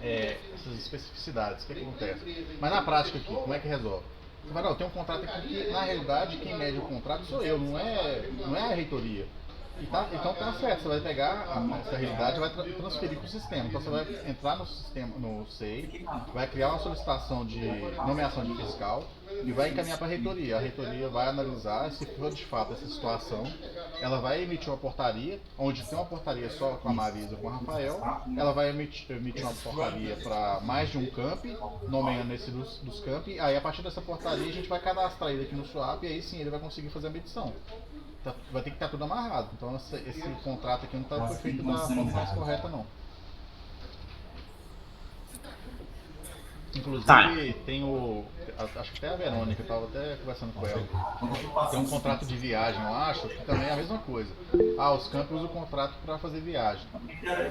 essas especificidades, o que acontece. Mas na prática aqui, como é que resolve? Você vai, não, tem um contrato aqui que, na realidade, quem mede o contrato sou eu, não é a reitoria. Então tá certo, você vai pegar essa realidade e vai transferir para o sistema. Então você vai entrar no sistema, no SEI, vai criar uma solicitação de nomeação de fiscal e vai encaminhar para a reitoria. A reitoria vai analisar se for de fato essa situação ela vai emitir uma portaria, onde tem uma portaria só com a Marisa, com o Rafael, ela vai emitir uma portaria para mais de um camp, nomeando esse dos camp, aí a partir dessa portaria a gente vai cadastrar ele aqui no SWAP e aí sim ele vai conseguir fazer a medição. Vai ter que estar tudo amarrado, então esse contrato aqui não foi feito da forma mais correta não. Inclusive tem acho que até a Verônica, eu estava até conversando com ela, tem um contrato de viagem, eu acho, que também é a mesma coisa. Os campos usam o contrato para fazer viagem.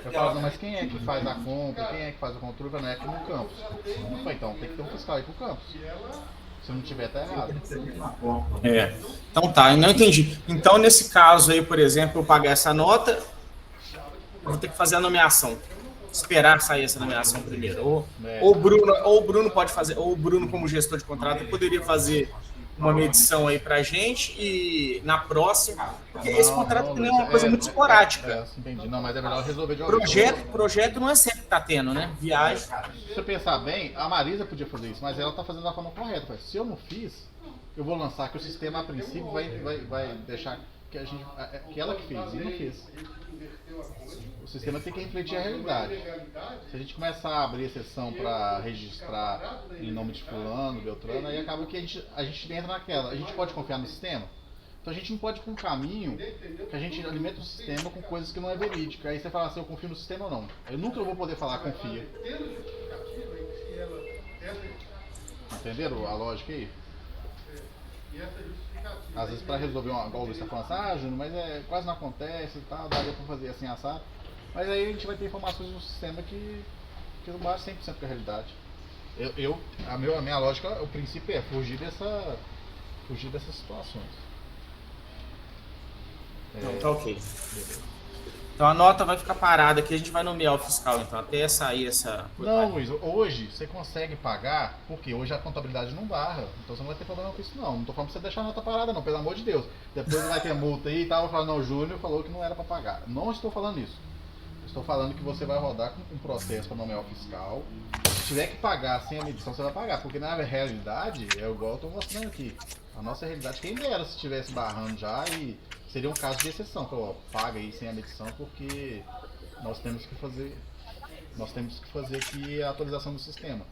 Eu falo, não, mas quem é que faz a compra, quem é que faz o controle, não é aqui no campus. Eu falei, então tem que ter um fiscal aí pro campus. Se não tiver, tá errado. Então tá, eu não entendi. Então nesse caso aí, por exemplo, eu pagar essa nota, eu vou ter que fazer a nomeação. Esperar sair essa nomeação primeiro. Ou o Bruno pode fazer, ou o Bruno, como gestor de contrato, poderia fazer uma medição aí pra gente e na próxima, porque esse contrato também é uma coisa muito esporádica. Entendi. Não, mas é melhor resolver de alguma forma. Projeto não é sempre que tá tendo, né? Viagem. Se você pensar bem, a Marisa podia fazer isso, mas ela tá fazendo da forma correta. Se eu não fiz, eu vou lançar que o sistema a princípio vai deixar que ela que fez, e não fez. O sistema tem que refletir a realidade. Se a gente começar a abrir exceção para registrar em nome de fulano, Beltrano, aí acaba que a gente entra naquela. A gente pode confiar no sistema? Então a gente não pode ir para um caminho que a gente alimenta o sistema com coisas que não é verídica. Aí você fala assim, eu confio no sistema ou não. Eu nunca vou poder falar confia. Entenderam a lógica aí? Às vezes para resolver igual o Luiz está falando, Júnior, mas quase não acontece e tal, daria para fazer assim assado. Mas aí a gente vai ter informações no sistema que não bate 100% com a realidade. A minha lógica, o princípio é fugir dessas situações. Então tá ok. Beleza. Então a nota vai ficar parada aqui, a gente vai nomear o fiscal, então, até sair essa... Não, Luiz, hoje você consegue pagar, porque hoje a contabilidade não barra, então você não vai ter problema com isso não. Não tô falando pra você deixar a nota parada não, pelo amor de Deus. Depois vai ter multa aí e tal, vai falar, não, o Júnior falou que não era pra pagar. Não estou falando isso. Estou falando que você vai rodar com um processo para nomear o fiscal. Se tiver que pagar sem a medição, você vai pagar, porque na realidade, é igual eu estou mostrando aqui. A nossa realidade, quem dera se estivesse barrando já, e seria um caso de exceção, que paga aí sem a medição, porque nós temos que fazer aqui a atualização do sistema.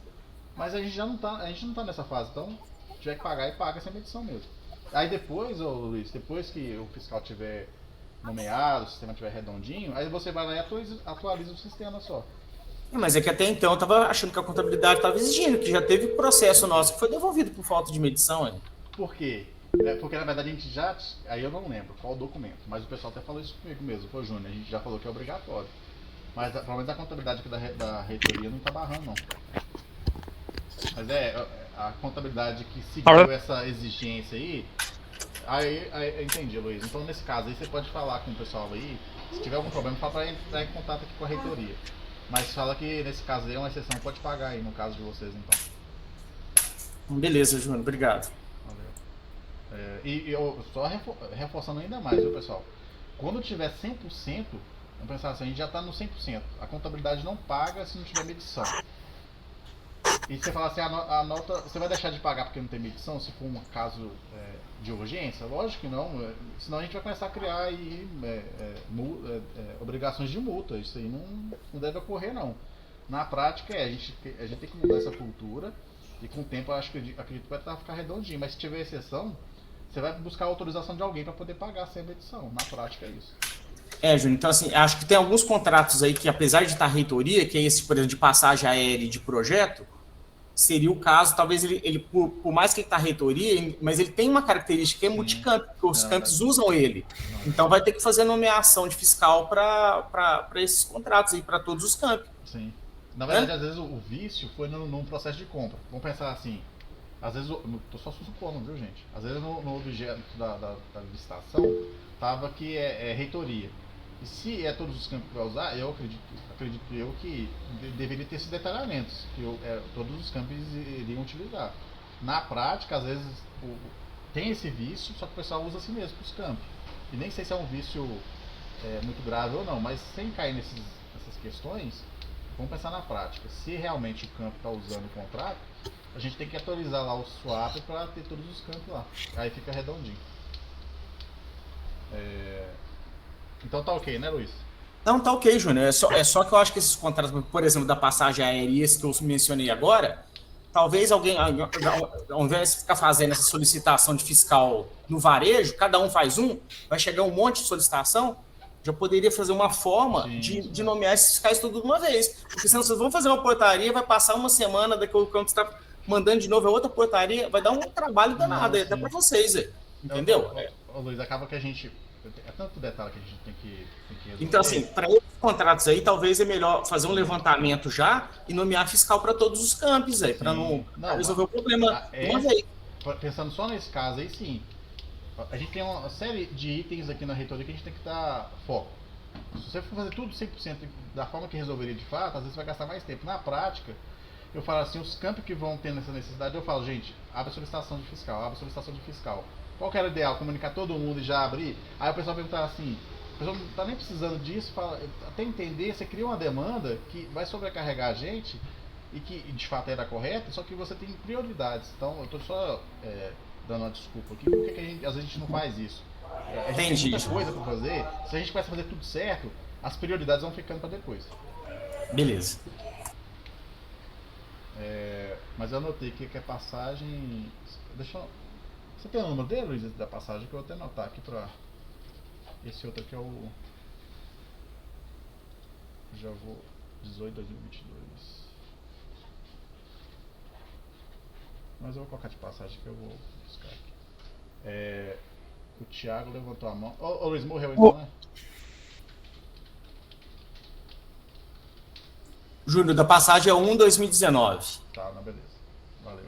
Mas a gente já não tá nessa fase, então se tiver que pagar, e paga sem medição mesmo. Aí depois, Luiz, depois que o fiscal tiver nomeado, o sistema estiver redondinho, aí você vai lá e atualiza o sistema só. Mas é que até então eu estava achando que a contabilidade estava exigindo, que já teve processo nosso que foi devolvido por falta de medição. Hein? Por quê? Porque na verdade a gente já, aí eu não lembro qual documento, mas o pessoal até falou isso comigo mesmo, foi o Júnior, a gente já falou que é obrigatório. Mas pelo menos a contabilidade aqui da reitoria não está barrando não. Mas a contabilidade que seguiu essa exigência aí, eu entendi, Luiz. Então nesse caso aí você pode falar com o pessoal aí, se tiver algum problema, fala para entrar em contato aqui com a reitoria. Mas fala que nesse caso aí é uma exceção, pode pagar aí no caso de vocês então. Beleza, Júnior, obrigado. Valeu. E eu só reforçando ainda mais, viu pessoal? Quando tiver 100%, vamos pensar assim, a gente já está no 100%. A contabilidade não paga se não tiver medição. E você fala assim, a nota, você vai deixar de pagar porque não tem medição, se for um caso de urgência? Lógico que não, senão a gente vai começar a criar aí, obrigações de multa, isso aí não deve ocorrer não. Na prática a gente tem que mudar essa cultura e com o tempo eu acredito que vai ficar redondinho, mas se tiver exceção, você vai buscar a autorização de alguém para poder pagar sem medição, na prática é isso. Júnior, então assim, acho que tem alguns contratos aí que apesar de estar reitoria, que é esse, por exemplo, de passagem aérea e de projeto, seria o caso, talvez ele por mais que ele está reitoria, mas ele tem uma característica que é multicamp, porque os campos usam ele. Então vai ter que fazer nomeação de fiscal para esses contratos aí, para todos os campos. Sim. Na verdade, às vezes o vício foi num processo de compra. Vamos pensar assim, às vezes, estou só supondo, viu gente? Às vezes no objeto da licitação estava que é reitoria. E se todos os campos que vai usar, eu acredito que deveria ter esses detalhamentos, que todos os campos iriam utilizar. Na prática, às vezes, tem esse vício, só que o pessoal usa assim mesmo para os campos. E nem sei se é um vício muito grave ou não, mas sem cair nessas questões, vamos pensar na prática. Se realmente o campo está usando o contrato, a gente tem que atualizar lá o swap para ter todos os campos lá. Aí fica redondinho. Então tá ok, né, Luiz? Não, tá ok, Júnior. É só que eu acho que esses contratos, por exemplo, da passagem aérea e esse que eu mencionei agora, talvez alguém, ao invés de ficar fazendo essa solicitação de fiscal no varejo, cada um faz um, vai chegar um monte de solicitação, já poderia fazer uma forma de nomear esses fiscais tudo de uma vez. Porque senão vocês vão fazer uma portaria, vai passar uma semana, daqui o Campos está mandando de novo a outra portaria, vai dar um trabalho danado até para vocês, entendeu? Luiz, acaba que a gente... É tanto detalhe que a gente tem que resolver. Então, assim, para esses contratos aí, talvez é melhor fazer um levantamento já e nomear fiscal para todos os campos aí, para não resolver o problema de uma vez. Pensando só nesse caso aí, sim. A gente tem uma série de itens aqui na reitoria que a gente tem que dar foco. Se você for fazer tudo 100% da forma que resolveria de fato, às vezes vai gastar mais tempo. Na prática, eu falo assim, os campos que vão ter essa necessidade, eu falo, gente, abre a solicitação de fiscal, abre a solicitação de fiscal. Qual que era o ideal? Comunicar todo mundo e já abrir? Aí o pessoal perguntar assim, o pessoal não está nem precisando disso, até entender, você cria uma demanda que vai sobrecarregar a gente e que de fato era correta, só que você tem prioridades. Então eu estou só dando uma desculpa aqui, por que às vezes a gente não faz isso? A gente tem muita coisa para fazer, se a gente começa a fazer tudo certo, as prioridades vão ficando para depois. Beleza. Mas eu anotei aqui que a passagem... Você tem o número dele, Luiz, da passagem, que eu vou até anotar aqui pra... Esse outro aqui é o... Já vou... 18/2022. Mas eu vou colocar de passagem que eu vou buscar aqui. O Thiago levantou a mão. Ô Luiz, morreu então, né? Júnior, da passagem é 1/2019. Tá, não, beleza. Valeu.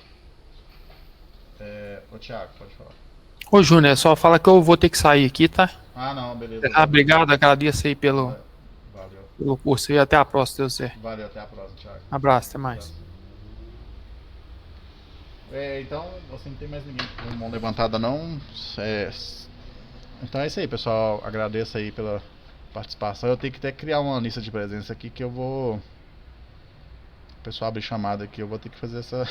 Ô Thiago, pode falar. Ô Júnior, só fala que eu vou ter que sair aqui, tá? Ah, não, beleza. Obrigado, agradeço aí pelo curso e até a próxima, Deus quiser. Valeu, até a próxima, Thiago. Abraço, até mais. Então, você não tem mais ninguém com mão levantada não. Então é isso aí, pessoal. Agradeço aí pela participação. Eu tenho que até criar uma lista de presença aqui que eu vou... O pessoal abre chamada aqui, eu vou ter que fazer essa...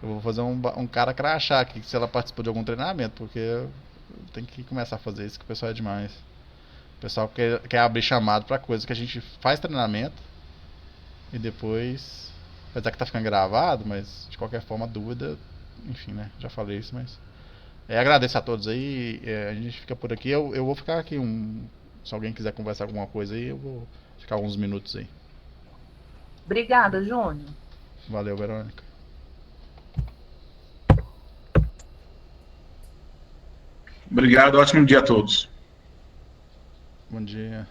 Eu vou fazer um cara crachar aqui, se ela participou de algum treinamento, porque eu tenho que começar a fazer isso, que o pessoal é demais. O pessoal quer abrir chamado pra coisa que a gente faz treinamento e depois, apesar que tá ficando gravado, mas de qualquer forma, dúvida, enfim, né, já falei isso, mas... agradeço a todos aí, a gente fica por aqui, eu vou ficar aqui se alguém quiser conversar alguma coisa aí, eu vou ficar uns minutos aí. Obrigada, Júnior. Valeu, Verônica. Obrigado, ótimo dia a todos. Bom dia.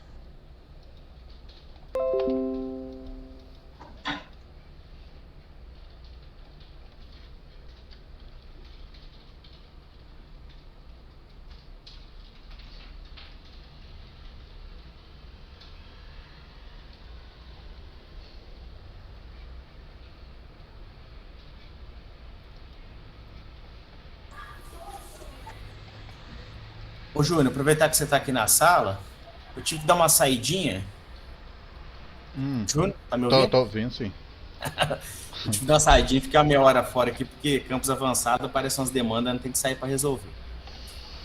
Ô Júnior, aproveitar que você está aqui na sala, eu tive que dar uma saidinha. Júnior, tá me ouvindo? Tô ouvindo, sim. Eu tive que dar uma saidinha, ficar meia hora fora aqui, porque campus avançado aparecem umas demandas, não tem que sair para resolver.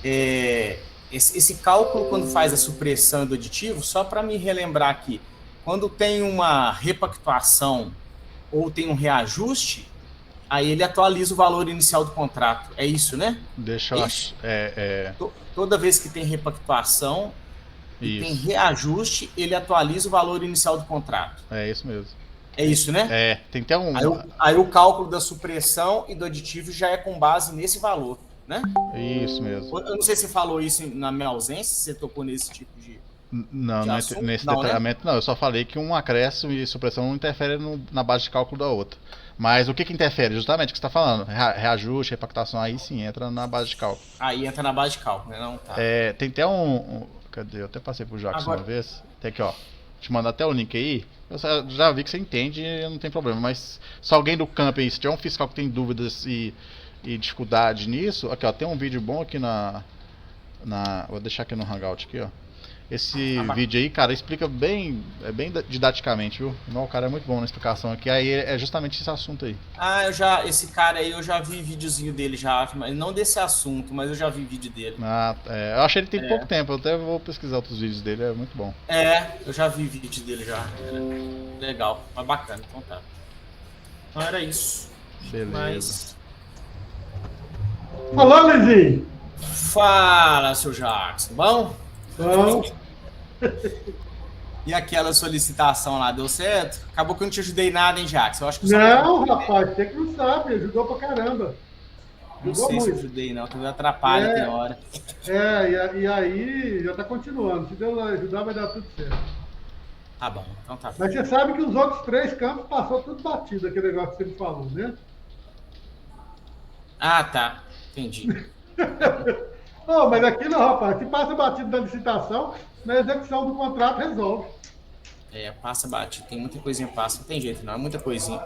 Esse cálculo, quando faz a supressão do aditivo, só para me relembrar aqui, quando tem uma repactuação ou tem um reajuste, aí ele atualiza o valor inicial do contrato. É isso, né? Deixa eu achar. Toda vez que tem repactuação e tem reajuste, ele atualiza o valor inicial do contrato. É isso mesmo. É isso, né? Tem que ter um... Aí o cálculo da supressão e do aditivo já é com base nesse valor, né? Isso mesmo. Eu não sei se você falou isso na minha ausência, se você tocou nesse tipo de... Não, nesse detalhamento não. Eu só falei que um acréscimo e supressão não interfere na base de cálculo da outra. Mas o que interfere? Justamente o que você está falando. Reajuste, repactação, aí sim entra na base de cálculo. Aí entra na base de cálculo, né? Não, tá. Tem até cadê? Eu até passei pro Jackson uma vez. Tem aqui, ó. Te mandar até o link aí. Eu já vi que você entende e não tem problema. Mas se alguém do campo aí, se tiver um fiscal que tem dúvidas e dificuldade nisso, aqui ó, tem um vídeo bom aqui vou deixar aqui no Hangout aqui, ó. esse vídeo aí, cara, explica bem didaticamente, viu? Não, o cara é muito bom na explicação aqui. Aí é justamente esse assunto aí. Esse cara aí, eu já vi videozinho dele já, mas não desse assunto, mas eu já vi vídeo dele. Eu achei que ele tem pouco tempo, eu até vou pesquisar outros vídeos dele, é muito bom. Eu já vi vídeo dele já. Legal, mas bacana, então tá. Então era isso. Beleza. Alô, Lizinho! Fala, seu Jackson, bom? Bom. E aquela solicitação lá, deu certo? Acabou que eu não te ajudei nada, hein, Jackson? Eu acho que não, rapaz, você que não sabe, ajudou pra caramba. Não sei se eu ajudei, não, tu me atrapalha, tem hora. E aí já tá continuando. Se Deus ajudar, vai dar tudo certo. Tá bom, então tá. Mas você sabe que os outros 3 campos passou tudo batido, aquele negócio que você me falou, né? Ah, tá. Entendi. Mas aqui não, rapaz. Se passa batido da licitação, na execução do contrato resolve. Passa batido. Tem muita coisinha passa. Não tem jeito, não. É muita coisinha.